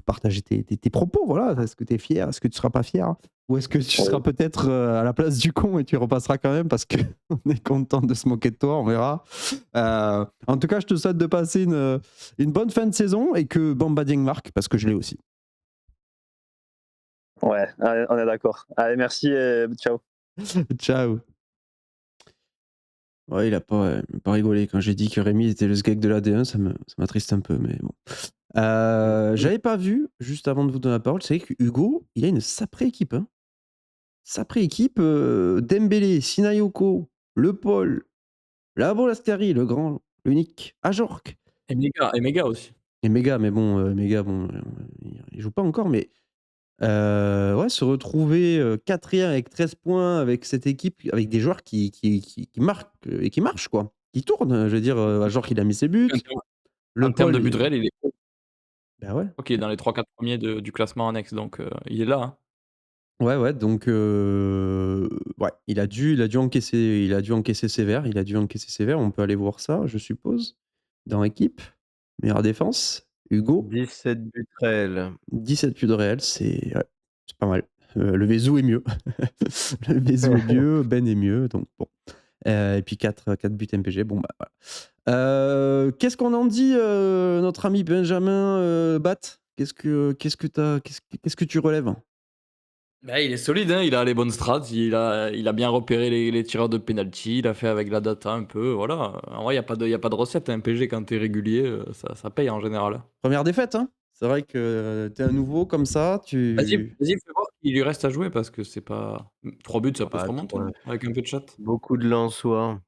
partager tes propos. Voilà. Est-ce que tu es fier? Est-ce que tu ne seras pas fier? Ou est-ce que tu seras peut-être à la place du con et tu repasseras quand même parce qu'on est content de se moquer de toi, on verra. En tout cas, je te souhaite de passer une bonne fin de saison et que Bamba Dieng marque parce que je l'ai aussi. Ouais, on est d'accord. Allez, merci et ciao. Ciao. Ouais, il a pas rigolé. Quand j'ai dit que Rémi était le sgeg de l'AD1, ça m'attriste un peu, mais bon. J'avais pas vu, juste avant de vous donner la parole, c'est vrai que Hugo, il a une sacrée équipe. Hein. Sacrée équipe. Dembélé, Sinayoko, Le Paul, Labo Lascari, le grand, l'unique, Ajorc. Et Mega aussi. Et Mega, mais bon, il joue pas encore, mais ouais, se retrouver 4e avec 13 points avec cette équipe, avec des joueurs qui marquent et qui marchent, quoi. Qui tournent. Je veux dire, Ajorc, il a mis ses buts. En termes de but réel, il est haut. Bah ouais. Ok, dans les 3-4 premiers du classement annexe, donc il est là. Hein. Ouais, donc ouais, il a dû encaisser sévère. On peut aller voir ça, je suppose. Dans équipe, meilleure défense, Hugo. 17 buts réels. 17 buts de réel, c'est pas mal. Le Vezou est mieux. Le Vezou est mieux, Ben est mieux, donc bon. Et puis 4 buts MPG, bon bah voilà. Qu'est-ce qu'on en dit, notre ami Benjamin Bat? Qu'est-ce que tu relèves? Bah, il est solide, hein, il a les bonnes strats, il a bien repéré les tireurs de penalty, il a fait avec la data un peu, voilà. En vrai, il y a pas de recette, un PG quand t'es régulier, ça paye en général. Première défaite, hein. C'est vrai que t'es un nouveau comme ça, Vas-y, fais voir qu'il lui reste à jouer parce que c'est pas 3 buts, ça peut se remonter avec un peu de chat. Beaucoup de Lensois.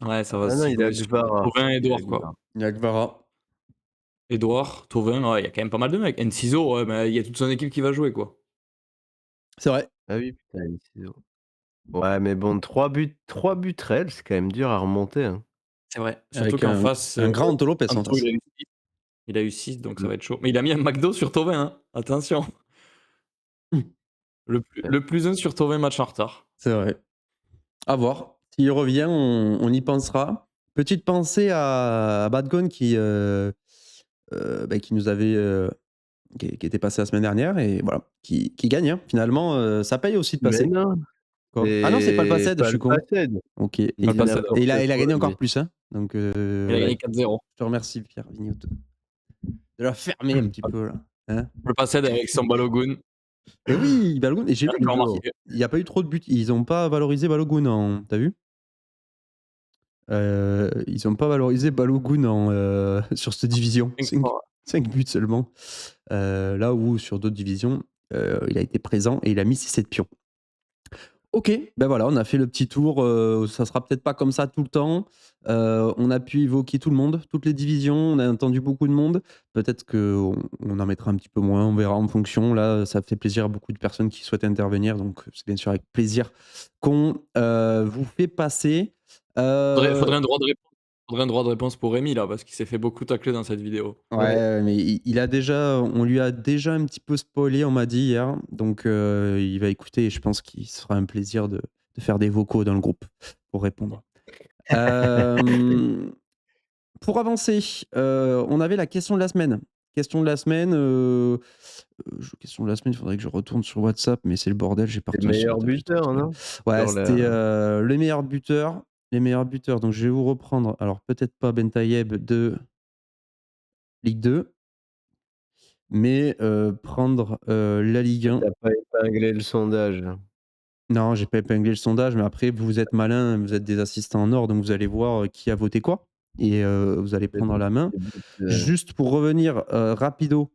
Ouais, ça va Ah non, se il a jouer sur Gvara. Thauvin et Edouard, quoi. Il y a Gvara. Edouard, Thauvin, ouais, il y a quand même pas mal de mecs. Enciso, ouais, mais il y a toute son équipe qui va jouer, quoi. C'est vrai. Ah oui, putain, Enciso. Ouais, mais bon, 3 buts réels, c'est quand même dur à remonter. Hein. C'est vrai. Surtout Avec qu'en face. un grand Anto Lopez en face. Il a eu 6, donc ça va être chaud. Mais il a mis un McDo sur Thauvin, hein. Attention. Le plus 1 sur Thauvin, match en retard. C'est vrai. À voir. S'il revient, on y pensera. Petite pensée à Badgon qui nous avait. Qui était passé la semaine dernière et voilà, qui gagne. Hein. Finalement, ça paye aussi de passer. Mais non. Quoi. Ah non, c'est pas le Passed, je suis con. Passed. Ok. Et Pas le Passed. il a gagné encore plus. Hein. Donc, Il a gagné 4-0. Je te remercie, Pierre Vignout, de la fermer un petit peu là. Hein. Le Passed avec son Balogun. Et oui, Balogun. Et j'ai vu il n'y a pas eu trop de buts. Ils n'ont pas valorisé Balogun. T'as vu? Ils n'ont pas valorisé Balogun sur cette division. 5 buts seulement. Là où sur d'autres divisions, il a été présent et il a mis ses 7 pions. Ok, ben voilà, on a fait le petit tour. Ça sera peut-être pas comme ça tout le temps. On a pu évoquer tout le monde, toutes les divisions. On a entendu beaucoup de monde. Peut-être qu'on en mettra un petit peu moins. On verra en fonction. Là, ça fait plaisir à beaucoup de personnes qui souhaitent intervenir. Donc, c'est bien sûr avec plaisir qu'on vous fait passer. Faudrait un droit de réponse. Faudrait un droit de réponse pour Rémi là, parce qu'il s'est fait beaucoup tacler dans cette vidéo. Ouais, mais on lui a déjà un petit peu spoilé, on m'a dit hier. Donc, il va écouter et je pense qu'il se fera un plaisir de faire des vocaux dans le groupe pour répondre. Pour avancer, on avait la question de la semaine. Question de la semaine, il faudrait que je retourne sur WhatsApp, mais c'est le bordel, j'ai pas Le retourné sur meilleur WhatsApp, j'ai trop de buteur, trucs. non? Ouais, Sur la- c'était les meilleurs buteurs. Les meilleurs buteurs. Donc je vais vous reprendre. Alors peut-être pas Bentayeb de Ligue 2, mais prendre la Ligue 1. T'as pas épinglé le sondage. Non, j'ai pas épinglé le sondage, mais après, vous êtes malin, vous êtes des assistants en or, donc vous allez voir qui a voté quoi. Et vous allez prendre la main. Juste pour revenir rapido,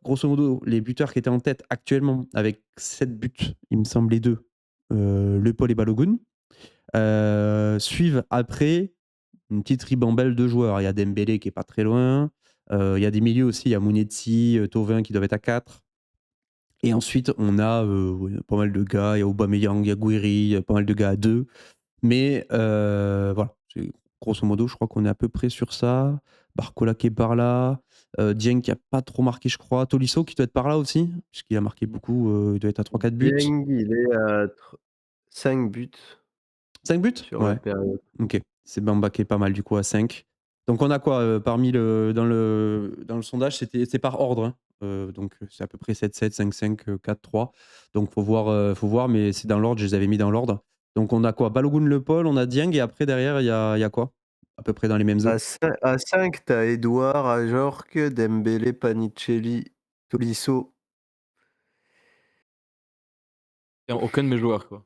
grosso modo, les buteurs qui étaient en tête actuellement avec 7 buts, il me semble les deux, Le Paul et Balogun, suivent après une petite ribambelle de joueurs. Il y a Dembélé qui est pas très loin, il y a des milieux aussi, il y a Mounetzi, Thauvin qui doivent être à 4. Et ensuite, on a pas mal de gars, il y a Aubameyang, il y a Guiri, il y a pas mal de gars à 2. Mais voilà, grosso modo, je crois qu'on est à peu près sur ça. Barcola qui est par là. Dieng qui a pas trop marqué, je crois. Tolisso qui doit être par là aussi, puisqu'il a marqué beaucoup. Il doit être à 3-4 buts. Dieng, il est à 5 buts 5 buts sur la période. Ok. C'est Bamba qui est pas mal du coup à 5. Donc on a quoi parmi dans le sondage, c'est par ordre. Hein. Donc c'est à peu près 7-7, 5-5, 4-3. Donc faut voir, mais c'est dans l'ordre, je les avais mis dans l'ordre. Donc on a quoi Balogun, Le Paul, on a Dieng, et après derrière, il y a quoi à peu près dans les mêmes eaux. À 5, t'as Edouard, Ajorc, Dembélé, Panicelli, Tolisso. Aucun de mes joueurs, quoi.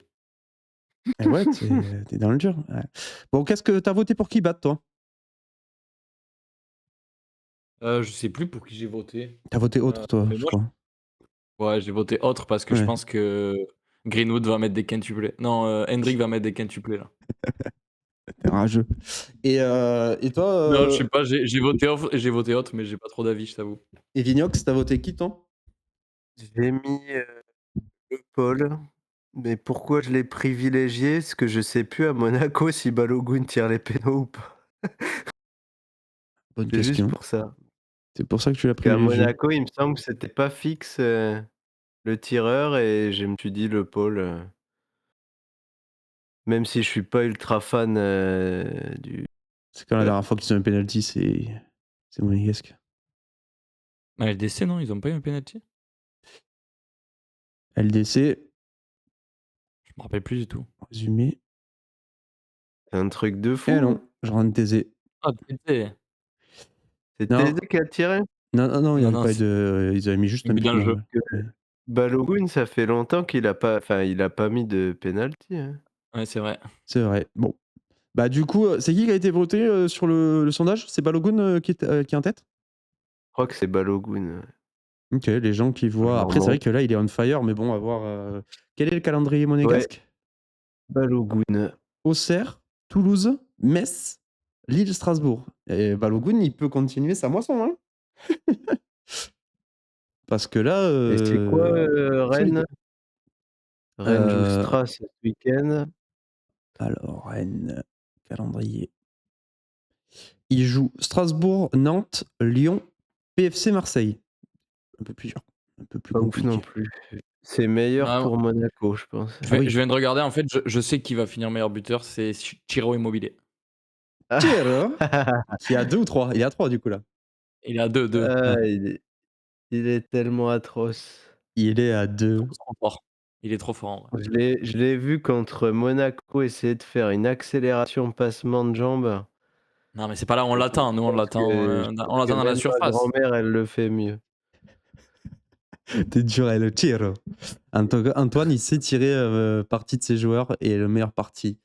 Eh ouais, t'es dans le dur. Ouais. Bon, qu'est-ce que t'as voté pour qui battre, toi? Je sais plus pour qui j'ai voté. T'as voté autre, toi, mais je moi, crois. Ouais, j'ai voté autre parce que je Ouais. pense que Greenwood va mettre des quintuplés. Non, Hendrick va mettre des quintuplés là. T'es rageux. Et toi Non, je sais pas, j'ai voté autre, mais j'ai pas trop d'avis, je t'avoue. Et Vignox, t'as voté qui, toi? J'ai mis Le Paul. Mais pourquoi je l'ai privilégié? Parce que je sais plus à Monaco si Balogun tire les pénaux ou pas. Bonne C'est juste question. pour ça. C'est pour ça que tu l'as Qu'à privilégié. Monaco, il me semble que c'était pas fixe le tireur et je me suis dit Le Paul. Même si je suis pas ultra fan du. C'est quand la dernière fois qu'ils ont un penalty, c'est monégasque. LDC, non, ils ont pas eu un penalty? LDC, Je me rappelle plus du tout. résumé. C'est un truc de fou. Eh non, je rends TZ. Ah, TZ. C'est Non. TZ qui a tiré? Non, il y Non, avait non, pas c'est- de. Ils avaient mis juste un but but dans le normal. jeu. Ouais. Balogun, ça fait longtemps qu'il a pas, enfin, il a pas mis de penalty. Hein. Ouais, c'est vrai. C'est vrai. Bon. Bah, du coup, c'est qui a été voté sur le sondage? C'est Balogun qui est en tête? Je crois que c'est Balogun. Ok, les gens qui voient. Après, c'est vrai que là, il est on fire, mais bon, à voir. Quel est le calendrier monégasque? Balogun. Auxerre, Toulouse, Metz, Lille, Strasbourg. Et Balogun, il peut continuer sa moisson. Hein. Parce que là. Et c'est quoi Rennes? Rennes joue Euh, Stras ce week-end. Alors, Rennes, calendrier. Il joue Strasbourg, Nantes, Lyon, PFC Marseille. Un peu plus dur. Un peu plus Pas ouf compliqué. non plus. C'est meilleur Ah, pour Monaco, je pense. Ah oui. Je viens de regarder, en fait, je sais qui va finir meilleur buteur, c'est Chiro Immobilier. Thierry, qui a 2 ou 3? Il est à 3 du coup là. Il est à 2. Ah, il est tellement atroce. Il est à 2. Trop fort. Il est trop fort. En vrai. Je l'ai vu contre Monaco essayer de faire une accélération passement de jambes. Non, mais c'est pas là, on l'attend. Nous, on l'attend dans la Ma surface. grand-mère, elle le fait mieux. T'es dur, le Thierry. Antoine, il sait tirer partie de ses joueurs et le meilleur parti.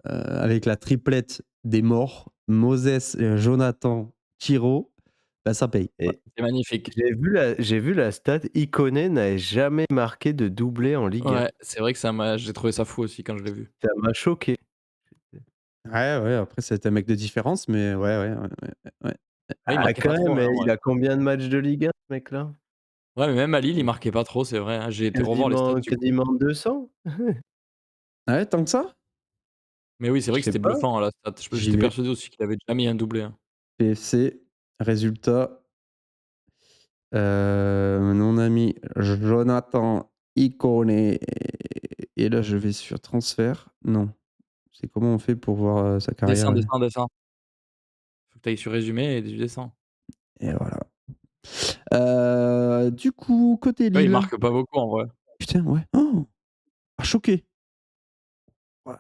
Avec la triplette des morts, Moses, Jonathan, Thiro. Bah, ça paye. Et C'est magnifique. j'ai vu la stat, Ikoné n'avait jamais marqué de doublé en Ligue 1. Ouais, c'est vrai que j'ai trouvé ça fou aussi quand je l'ai vu. Ça m'a choqué. Ouais, après, c'est un mec de différence, mais ouais. Ouais, il Ah marquait quand pas trop, même, hein, il ouais. a combien de matchs de Ligue 1 ce mec-là? Ouais, mais même à Lille, il marquait pas trop, c'est vrai, hein. J'ai été revoir les stats du coup. Quasiment 200? Ah ouais, tant que ça? Mais oui, c'est vrai Je que sais c'était pas. bluffant, la stat. J'y J'étais vais. persuadé aussi qu'il avait déjà mis un doublé, hein. PFC, résultat. Mon ami Jonathan Ikoné. Et là, je vais sur transfert. Non. C'est comment on fait pour voir sa carrière? Descends. Faut que tu ailles sur résumé et tu descends. Et voilà. Du coup, côté Ouais, il Lille. marque pas beaucoup en vrai. Putain, ouais. Oh! Ah, choqué. What?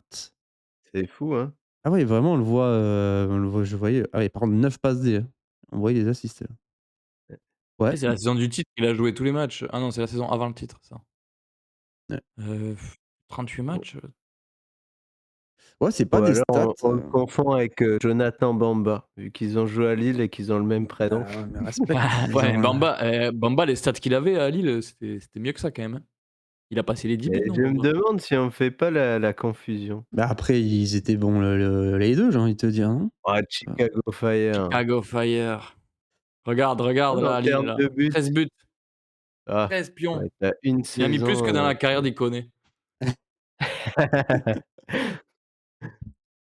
C'est fou, hein? Ah ouais, vraiment, on le voit, je voyais. Ah ouais, par contre, 9 passes D, hein. On voyait les assists, là. Ouais. C'est la saison du titre, il a joué tous les matchs. Ah non, c'est la saison avant le titre, ça. Ouais. 38 Bon. matchs. Ouais, c'est Ou pas des alors stats. on le confond avec, Jonathan Bamba, vu qu'ils ont joué à Lille et qu'ils ont le même prénom. Ah ouais, mais respect. Ouais, Bamba, les stats qu'il avait à Lille, c'était mieux que ça quand même, hein. Il a passé les 10 buts, Et non, je me Bamba? demande si on fait pas la confusion. Bah après, ils étaient bons les 2, j'ai envie de te dire, non? Ah, Chicago Fire. Chicago Fire. Regarde En là, Lille, termes là. de buts. 13 buts, Ah, 13 pions. ouais, tu as une Il a mis plus que dans saison, la carrière d'Ikoné.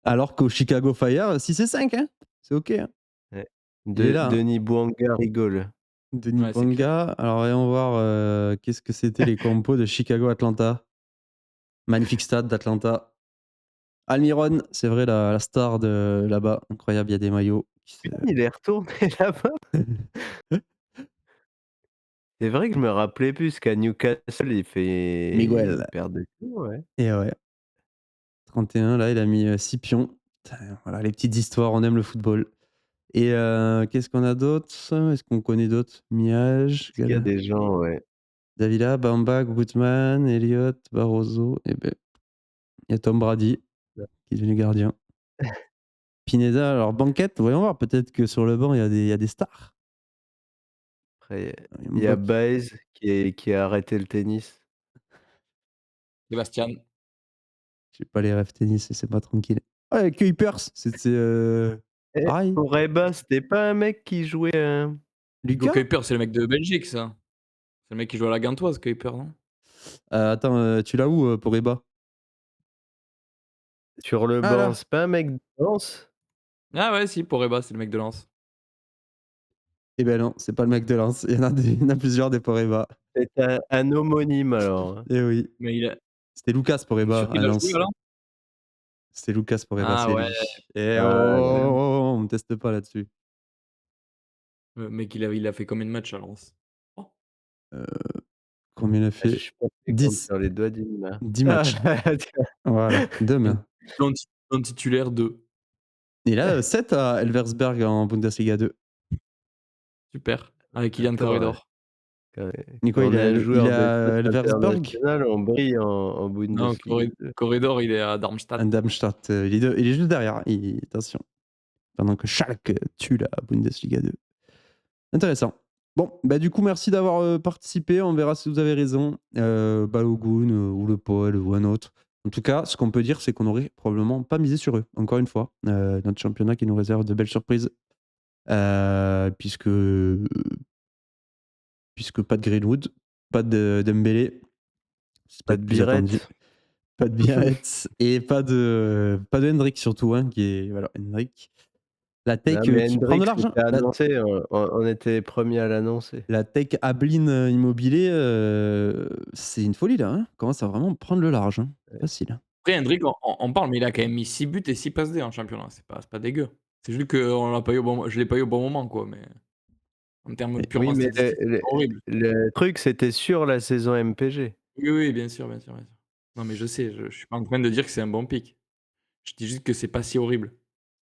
Alors qu'au Chicago Fire, 6 et 5, hein. C'est OK, hein. Ouais. Il est là, hein. Denis Bouanga rigole. Denis Ouais, c'est clair. Bouanga. Alors voyons voir, qu'est-ce que c'était les compos de Chicago-Atlanta. Magnifique stade d'Atlanta. Almiron, c'est vrai la star de là-bas, incroyable, il y a des maillots qui se Putain, il est retourné là-bas? C'est vrai que je me rappelais plus qu'à Newcastle, Miguel. il perd de tout, ouais. Et ouais. 31 là, il a mis 6 pions. Putain, voilà les petites histoires, on aime le football. Et qu'est-ce qu'on a d'autre? Est-ce qu'on connaît d'autres? Miage, Est-ce qu'il y a des gens, ouais. Davila, Bamba, Gutman, Elliott, Barroso, et ben, il y a Tom Brady qui est devenu gardien. Pineda, alors banquette, voyons voir, peut-être que sur le banc, il y a des stars. Après, il y a Baez qui a arrêté le tennis. Sébastien. J'ai pas les rêves tennis, c'est pas tranquille. Ouais, Kuipers, c'est Eh, pareil. Poreba, c'était pas un mec qui jouait, Hugo Lucas? Kuiper, c'est le mec de Belgique, ça. C'est le mec qui joue à la Gantoise, Kuiper, non? Attends, tu l'as où, Poreba? sur le Ah banc? là! C'est pas un mec de Lens? Ah ouais, si, Poreba, c'est le mec de Lens. Eh ben non, c'est pas le mec de Lens. Il y en a plusieurs des Poreba. C'est un homonyme alors, hein. Eh oui. Mais il a C'était Lucas tu es Poreba sûr à qu'il a joué Lens. à Lens? C'était Lucas Poreba, Ah c'est ouais, lui. Eh oh, Ah, oh, d'accord. oh, oh, on me teste pas là-dessus. le mec, il a fait combien de matchs à Lens? Oh. Combien il a Ah, fait? je pense qu'il compte 10. sur les doigts d'une main. 10 matchs. Voilà, 2 Un mains. un titulaire de Et là, 7 à Elversberg en Bundesliga 2. super, avec Kylian Attends, Corridor. Quand Nico, on il est un est joueur de à classe Elversberg? internationale, on brille en Non, Bundesliga 2. Corridor, il est à Darmstadt. À Darmstadt. Il est juste derrière. Attention. Pendant que Schalke tue la Bundesliga 2. Intéressant. Bon, bah du coup, merci d'avoir participé. On verra si vous avez raison. Balogun ou le Paul ou un autre. En tout cas, ce qu'on peut dire, c'est qu'on n'aurait probablement pas misé sur eux. Encore une fois, notre championnat qui nous réserve de belles surprises. Puisque pas de Greenwood, pas de Dembélé. C'est Pas peut-être de plus attendu. Birette. Pas de Biarritz et pas de Hendrick surtout, hein, qui est voilà, Hendrick. La tech Non, mais qui prend de Hendrick, l'argent. c'était annoncé, on était les premiers à l'annoncer. La tech Ablin Immobilier, c'est une folie là. Hein. Commence à vraiment prendre le large. Hein. Facile. Après, Hendrick, on parle, mais il a quand même mis 6 buts et 6 passes D en championnat. C'est pas dégueu. C'est juste que je l'ai pas eu au bon moment, quoi. Mais en termes Oui, purement mais statistiques, c'est horrible. le truc, c'était sur la saison MPG. Oui, bien sûr. Non, mais je sais, je suis pas en train de dire que c'est un bon pick. Je dis juste que c'est pas si horrible.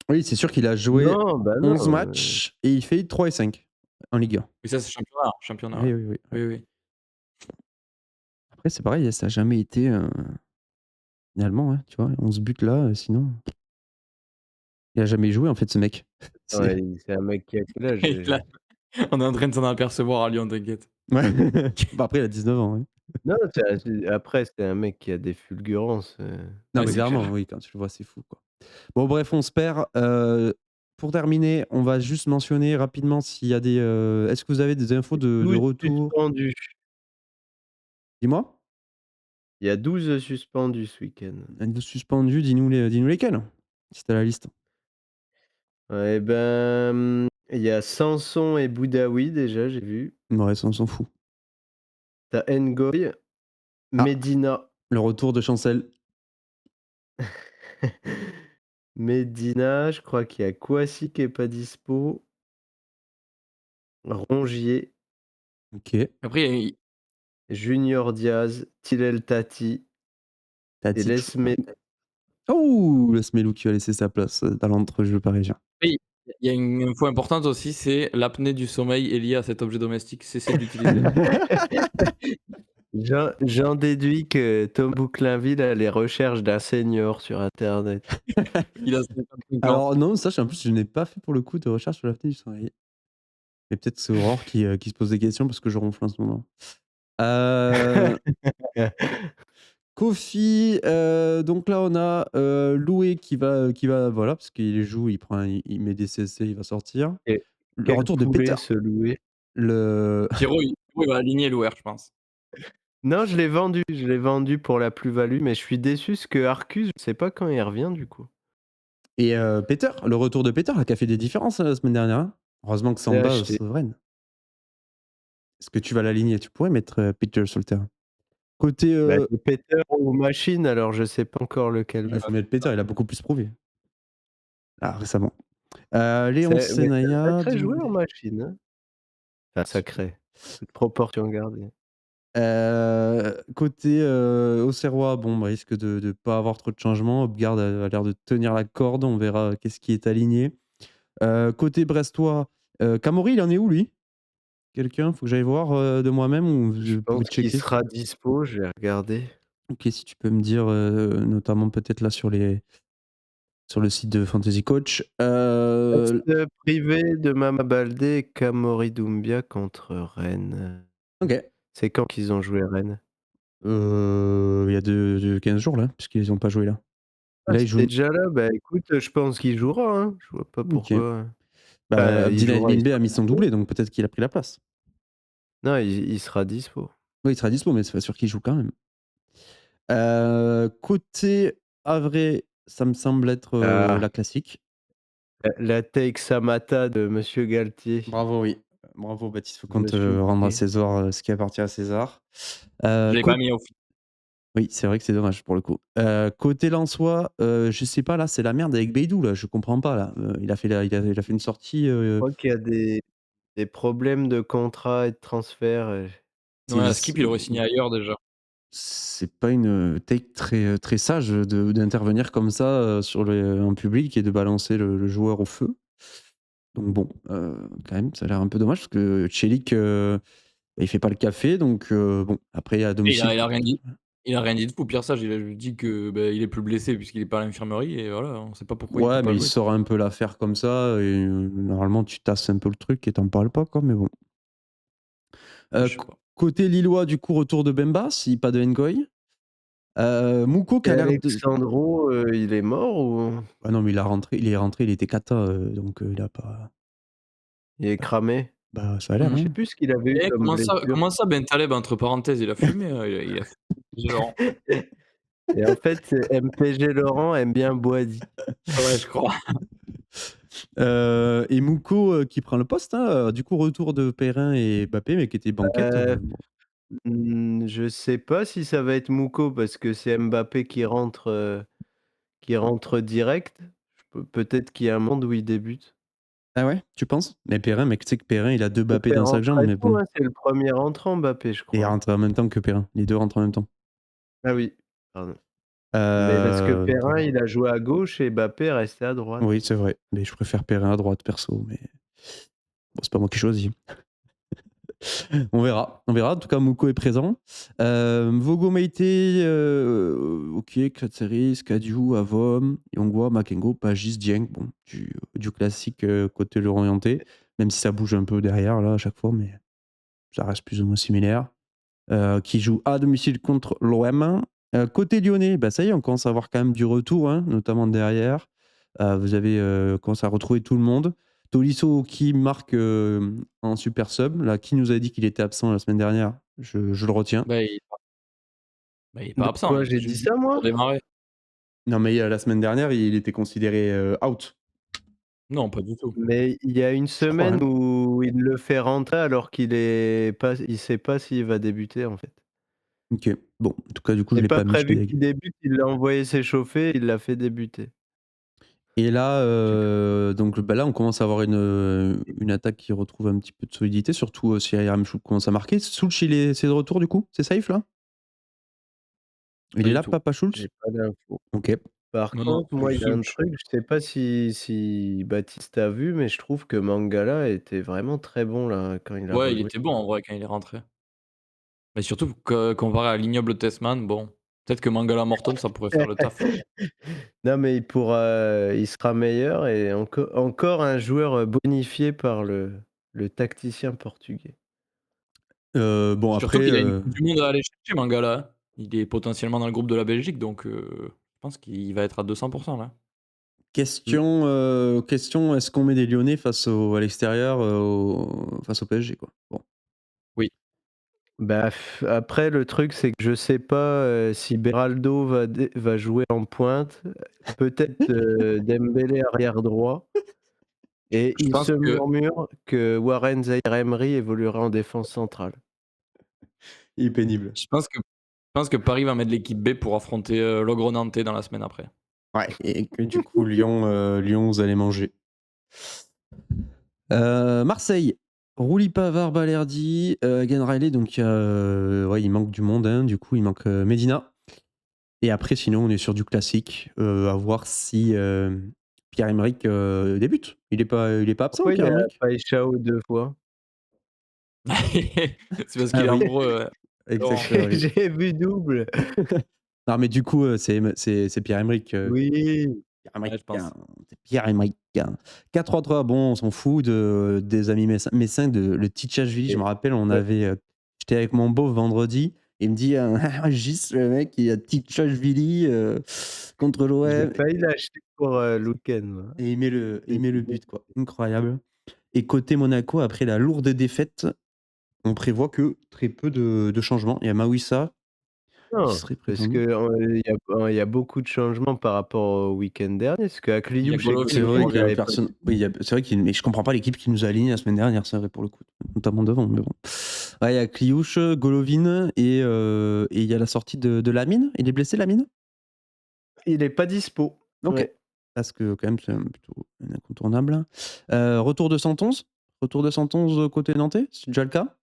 Oui, c'est sûr qu'il a joué Non, bah 11 non. matchs et il fait 3 et 5 en Ligue 1. Mais ça, c'est championnat. Oui, Ouais. oui, oui. Oui. Après, c'est pareil, ça n'a jamais été finalement, hein, tu vois, 11 buts là, sinon. Il a jamais joué en fait, ce mec. Ouais, c'est un mec qui a quel âge Et là, déjà? On est en train de s'en apercevoir à Lyon, t'inquiète. Ouais. Bah, après, il a 19 ans, ouais. Non, après, c'est un mec qui a des fulgurances. Non, Ouais, mais c'est clairement, clair. oui, quand tu le vois, c'est fou, quoi. Bon, bref, on se perd. Pour terminer, on va juste mentionner rapidement s'il y a des. Est-ce que vous avez des infos de 12 retour? suspendus. Dis-moi. Il y a 12 suspendus ce week-end. Un suspendu, dis-nous lesquels, si t'as la liste. Ouais, ben, il y a Sanson et Boudaoui déjà, j'ai vu. Ouais, ça, on s'en fout. T'as Ngoy, Ah, Medina. le retour de Chancel. Medina, je crois qu'il y a Kouassi qui est pas dispo. Rongier, Ok. Après, il Junior Diaz, Tilel Tati et Tati. Lesme. Oh, le Smelou qui a laissé sa place dans l'entrejeu parisien. il y a une info importante aussi, c'est l'apnée du sommeil est liée à cet objet domestique. Cessez de l'utiliser. J'en déduis que Tom Bouclinville a les recherches d'un senior sur internet. Il a 55 ans. Alors, non, sache, en plus, je n'ai pas fait pour le coup de recherche sur l'apnée du sommeil. Mais peut-être c'est Aurore qui se pose des questions parce que je ronfle en ce moment. Kofi, donc là on a Loué qui va voilà, parce qu'il joue, il met des CC, il va sortir. Et Le quel retour de poulet Peter. se louer. Le Pierrot, il va aligner l'OR, je pense. Non, je l'ai vendu pour la plus-value, mais je suis déçu parce que Arcus, je sais pas quand il revient du coup. et Peter, le retour de Peter là, qui a fait des différences la semaine dernière, hein. Heureusement que Je l'ai Samba acheté. souveraine. Est-ce que tu vas l'aligner? Tu pourrais mettre Peter sur le terrain. Côté Bah, j'ai Peter ou Machine, alors je sais pas encore lequel il mettre. faut mettre Peter, il a beaucoup plus prouvé. Là, récemment. Léon Mais c'est un Senaya, sacré dis-nous joueur, Machine. Hein. Enfin, sacré. Toute proportion gardée. Côté Auxerrois, bon, bah, risque de pas avoir trop de changements. Hopgard a l'air de tenir la corde. On verra qu'est-ce qui est aligné. Côté Brestois, Camori, il en est où lui? Quelqu'un? Faut que j'aille voir de moi-même ou Je vous pouvez pense qu'il checker? sera dispo, je vais regarder. Ok, si tu peux me dire, notamment peut-être là sur le site de Fantasy Coach. Test privé de Mama Baldé et Kamori Doumbia contre Rennes. Ok. C'est quand qu'ils ont joué Rennes? Il y a 15 jours là, puisqu'ils n'ont pas joué là. Ah, Là, ils c'était jouent. déjà là? Bah écoute, je pense qu'il jouera, hein. Je vois pas Ok. pourquoi. Bah, Il Abdillah jouera, il Elmimbe a sera mis son dispo. doublé, donc peut-être qu'il a pris la place. Non, il sera dispo. Oui, il sera dispo, mais c'est pas sûr qu'il joue quand même. Côté Havre, ça me semble être la classique. La take Samata de Monsieur Galtier. Bravo, oui. Bravo, Baptiste. Faut Je qu'on me te suis rende à dit. César ce qui appartient à César. Je l'ai pas mis au fil. Oui, c'est vrai que c'est dommage pour le coup. Côté Lensois, je sais pas, là, c'est la merde avec Beidou, là. Je comprends pas, là. Il a fait une sortie. Je crois qu'il y a des problèmes de contrat et de transfert. Ouais, à Skip, il aurait signé ailleurs déjà. C'est pas une take très sage d'intervenir comme ça en public et de balancer le joueur au feu. Donc bon, quand même, ça a l'air un peu dommage parce que Chelik, il fait pas le café, donc bon, après à Il domicile. a rien dit. Il a rien dit de fou. Pire sage, il a juste dit que il est plus blessé puisqu'il est pas à l'infirmerie et voilà, on sait pas pourquoi il Ouais, peut pas mais il jouer. sort un peu l'affaire comme ça et normalement tu tasses un peu le truc et t'en parles pas, quoi, mais bon. Je sais pas. Côté Lillois, du coup, retour de Bemba, si pas de Ngoy. Mouko qui Et a l'air de. Alexandro, il est mort ou Ah non, mais il est rentré, il était kata, donc il a pas. il est cramé? Bah, ça a l'air, Je sais hein. plus ce qu'il avait eu Eh, comme blessure. comment ça Ben Taleb, entre parenthèses, il a fumé, il a fumé Laurent. Et en fait, c'est MPG Laurent aime bien Boadi. Ouais, je crois. Et Mouko qui prend le poste, hein, du coup, retour de Perrin et Mbappé, mais qui était banquette. Bon. Je sais pas si ça va être Mouko parce que c'est Mbappé qui rentre direct. Peut-être qu'il y a un monde où il débute. Ah ouais, tu penses? Mais Perrin, mec, tu sais que Perrin, il a 2 Il peut Mbappé faire dans sa jambe, rentrer mais tout, bon. hein, c'est le premier entrant Mbappé, je Et il crois. rentre en même temps que Perrin. Les 2 rentrent en même temps. Ah oui, pardon. Mais parce que Perrin, Donc il a joué à gauche et Mbappé est resté à droite. oui, c'est vrai, mais je préfère Perrin à droite perso, mais bon, c'est pas moi qui choisis. On verra. En tout cas, Mouko est présent. Vogo Meite, ok, Katseris, Kadiou, Avom, Yongwa, Makengo, Pagis, Dieng, bon, du classique côté l'orienté. même si ça bouge un peu derrière là à chaque fois, mais ça reste plus ou moins similaire. Qui joue à domicile contre l'OM. Côté lyonnais, bah, ça y est, on commence à avoir quand même du retour, hein, notamment derrière. Vous avez commencé à retrouver tout le monde. Tolisso qui marque en super sub. Là, qui nous a dit qu'il était absent la semaine dernière? Je le retiens. Bah, il est pas De absent, quoi il j'ai était dit juste ça pour moi? démarrer. Non, mais la semaine dernière, il était considéré out. Non, pas du tout. Mais il y a une Je crois, semaine hein. où il le fait rentrer alors il sait pas s'il va débuter en fait. Ok. Bon, en tout cas, du coup, je C'est l'ai pas pas mis chez prévu les. qu'il débute, il l'a envoyé s'échauffer, il l'a fait débuter. Et là, J'ai cru. donc bah là, on commence à avoir une attaque qui retrouve un petit peu de solidité, surtout si Yaremchuk commence à marquer. Sulch, c'est de retour du coup? C'est safe là? Il Pas est du là, tout. Papa Schulz? J'ai pas d'infos. Ok. Par Non, non, contre, c'est moi, il juste y a un Sulch. truc, je sais pas si Baptiste a vu, mais je trouve que Mangala était vraiment très bon là quand il a Ouais, il rejoué. était bon en vrai quand il est rentré. Mais surtout que comparé à l'ignoble Tessman, bon, peut-être que Mangala Morton, ça pourrait faire le taf. Non, mais il sera meilleur et encore un joueur bonifié par le tacticien portugais. Bon Surtout après, qu'il a une coupe du monde à aller chercher Mangala, hein. Il est potentiellement dans le groupe de la Belgique, donc je pense qu'il va être à 200 là. question, est-ce qu'on met des Lyonnais à l'extérieur, face au PSG quoi? Bon. Oui. Bah, après le truc, c'est que je sais pas, si Beraldo va jouer en pointe, peut-être, Dembélé arrière droit et Je il pense se que murmure que Warren Zaïre-Emery évoluera en défense centrale. Il est pénible. je pense que Paris va mettre l'équipe B pour affronter, l'Ogre Nantais dans la semaine après. Ouais, et que du coup Lyon, vous allez manger. Marseille, Rouli Pavard, Balerdi, Gan Riley, donc ouais, il manque du monde, hein, du coup il manque Medina. Et après, sinon, on est sur du classique, à voir si Pierre-Emerick débute. Il est pas absent, Pourquoi il y a Pierre-Emerick? Paixão 2 fois? C'est parce qu'il Ah est oui, amoureux, Laurent. exactement, oui. J'ai vu double. Non, mais du coup, c'est Pierre-Emerick. Oui. Ouais, Pierre-Emerick, je pense. c'est Pierre-Emerick. 4-3-3, bon, on s'en fout des amis messins, le Tchitchashvili, je Et me rappelle, ouais, j'étais avec mon beau vendredi, il me dit, Gis, le mec, il y a Tchitchashvili contre j'ai l'OM, failli l'acheter pour, le week-end moi. et il met le but, quoi. Incroyable. Et côté Monaco, après la lourde défaite, on prévoit que très peu de changements. Il y a Mawissa qui Non, serait parce prétendu. que, il y a beaucoup de changements par rapport au week-end dernier, parce Il y a qu'Akliouche et Golovin C'est qui vrai qu'il y revient. a Golovin personne. Oui, c'est vrai mais je comprends pas l'équipe qui nous a alignés la semaine dernière, c'est vrai pour le coup, notamment devant, mais bon. Ouais, il y a Kliouche, Golovin et il y a la sortie de Lamine. Il est blessé, Lamine? il est pas dispo. Ok. Ouais. Parce que quand même, c'est plutôt un incontournable. Retour de 111 côté nantais, c'est déjà le cas?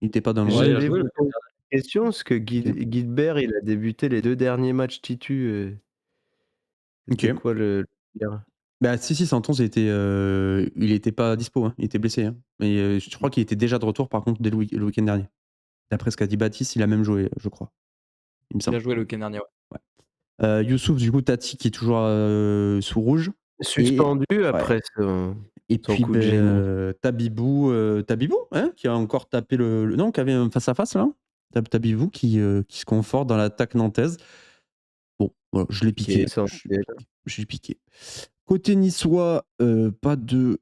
Il n'était pas dans le J'ai Moi, je run. déjà voulais joué vous le poser une question, parce que Ok. Guilbert, il a débuté les 2 derniers matchs c'était Ok. quoi le lien? Bah si, 111 il était pas dispo, hein, il était blessé, hein. Mais je crois qu'il était déjà de retour par contre dès le week-end dernier. D'après ce qu'a dit Baptiste, il a même joué, je crois. Il me Il a semble. joué le week-end dernier, ouais. Youssouf, du coup, Tati qui est toujours sous rouge. Et, Suspendu ouais. après Et son puis coup de génie. Tabibou, hein, qui a encore tapé non, qui avait un face-à-face là. Tabibou qui se conforte dans l'attaque nantaise. Bon, voilà, je l'ai Qui est piqué. essentiel. Je l'ai piqué. Côté niçois, pas de.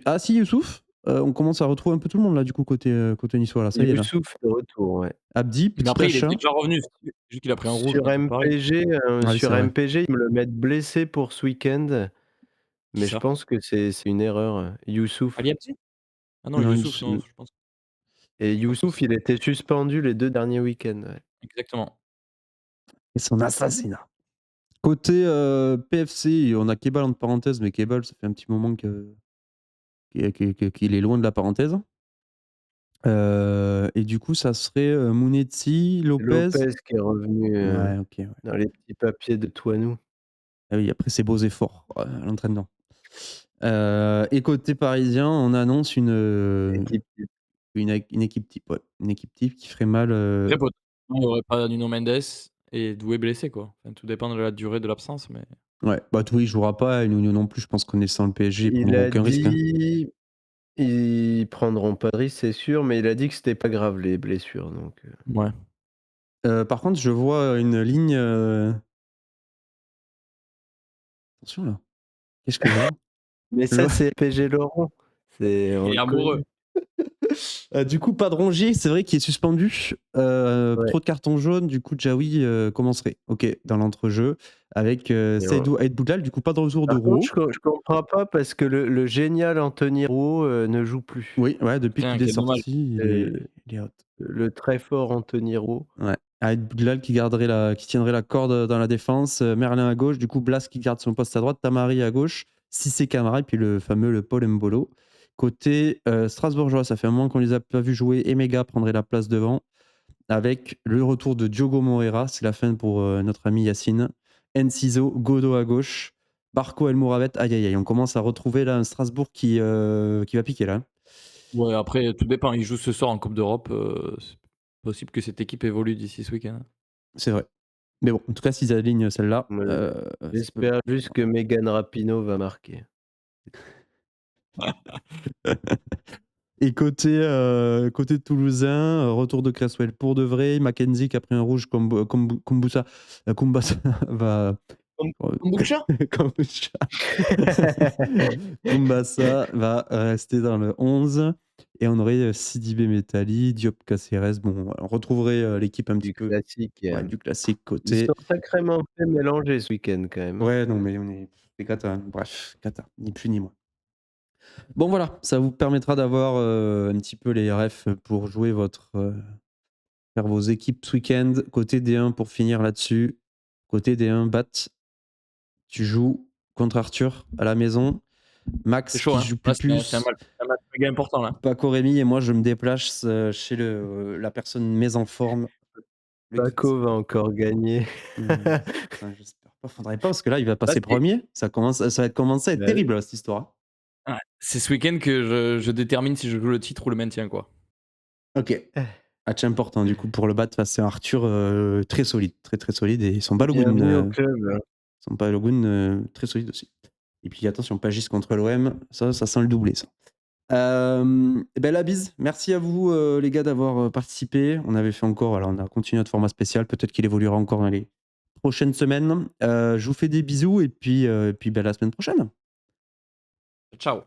Ah si, Youssouf, on commence à retrouver un peu tout le monde là, du coup, côté niçois là. Ça y est là. Youssouf de retour, ouais. Abdi, Mais petit après, il était achat. déjà revenu. C'est juste qu'il a pris un rouge, Sur mais c'est pareil. MPG, Ah oui, c'est vrai. ils me le mettent blessé pour ce week-end, Qui mais je ça? pense que c'est une erreur, Youssouf. Ali Abdi? Ah non, Non, Youssouf, non, je pense Et je pense que Youssouf, c'est il était suspendu les 2 derniers week-ends, ouais. exactement. et son assassinat. Côté PFC, on a Kebal entre parenthèses, mais Kebal, ça fait un petit moment qu'il est loin de la parenthèse. Et du coup, ça serait Mounetzi, C'est Lopez. Lopez qui est revenu, Ouais, ok. Ouais. dans les petits papiers de Toinou. Ah oui, après ces beaux efforts à l'entraînement. Et côté parisien, on annonce Équipe type. une équipe type, ouais. Une équipe type qui ferait mal. Après, potentiellement, il y aurait pas Nuno Mendes et Doué blessé, quoi. Enfin, tout dépend de la durée de l'absence, mais Ouais, bah Doué, il jouera pas et Nuno non plus. Je pense connaissant le PSG, ils Il prendront a aucun risque. Hein. dit ils prendront pas de risque, c'est sûr, mais il a dit que c'était pas grave les blessures, donc Ouais. Par contre, je vois une ligne. Attention là. Qu'est-ce que je vois mais Je ça, vois- c'est PSG Laurent. C'est on Il est le amoureux. Du coup, pas de Rongier, c'est vrai qu'il est suspendu. Ouais. Trop de cartons jaunes, du coup, Jaoui commencerait. Ok, dans l'entrejeu. Avec Et Seydou Aït Boudlal, du coup, pas de retour de Par contre, Rouault. je comprends pas parce que le génial Anthony Rouault ne joue plus. Oui, ouais, depuis Putain, qu'il est quel dommage. sorti, Euh, il est out. Le très fort Anthony Rouault. Ouais. Aït Boudlal qui tiendrait la corde dans la défense. Merlin à gauche, du coup, Blas qui garde son poste à droite. Tamari à gauche. Cissé Camara, et puis le fameux Paul Mbolo. Côté Strasbourgeois, ça fait un moment qu'on les a pas vus jouer. Emega prendrait la place devant. Avec le retour de Diogo Moreira, c'est la fin pour notre ami Yacine. Enciso, Godot à gauche, Barco El Mouravet, aïe aïe aïe, on commence à retrouver là un Strasbourg qui va piquer là. Ouais, après, tout dépend. Il joue ce soir en Coupe d'Europe. C'est possible que cette équipe évolue d'ici ce week-end. C'est vrai. Mais bon, en tout cas, s'ils alignent celle-là, Ouais, ça peut- J'espère juste que Megan Rapinoe va marquer. Et côté toulousain, retour de Cresswell pour de vrai, Mackenzie qui a pris un rouge comme Kumbasa va Kombucha Kombucha. Kumbasa va rester dans le 11 et on aurait Sidibé Metali, Diop Caceres. Bon, on retrouverait l'équipe un petit peu Classique. du classique Ils côté. sont sacrément fait mélanger ce week-end quand même. Ouais, non, mais on est des cata. Bref, cata, ni plus ni moins. Bon, voilà, ça vous permettra d'avoir un petit peu les refs pour jouer faire vos équipes ce week-end. Côté D1, pour finir là-dessus, côté D1, Bat, tu joues contre Arthur à la maison. Max C'est chaud, qui hein. joue Là, plus. c'est un match méga important, là. Paco Rémy et moi, je me déplace chez la personne mise en forme. Paco va encore gagner. Putain, j'espère pas. Faudrait pas parce que là, il va passer c'est- premier. Ça va commencer à être Bah terrible là, cette histoire. Ouais, c'est ce week-end que je détermine si je joue le titre ou le maintien, quoi. Ok. Match important du coup pour le bat face à Arthur, très solide, très très solide et son Bienvenue au Balogun, club. très solide aussi. Et puis attention, Pagis contre l'OM, ça sent le doublé ça. Et ben la bise, merci à vous les gars d'avoir participé. On avait fait encore, alors on a continué notre format spécial, peut-être qu'il évoluera encore dans les prochaines semaines. Je vous fais des bisous et puis ben, la semaine prochaine. Ciao.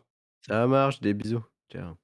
Ça marche, des bisous. Ciao.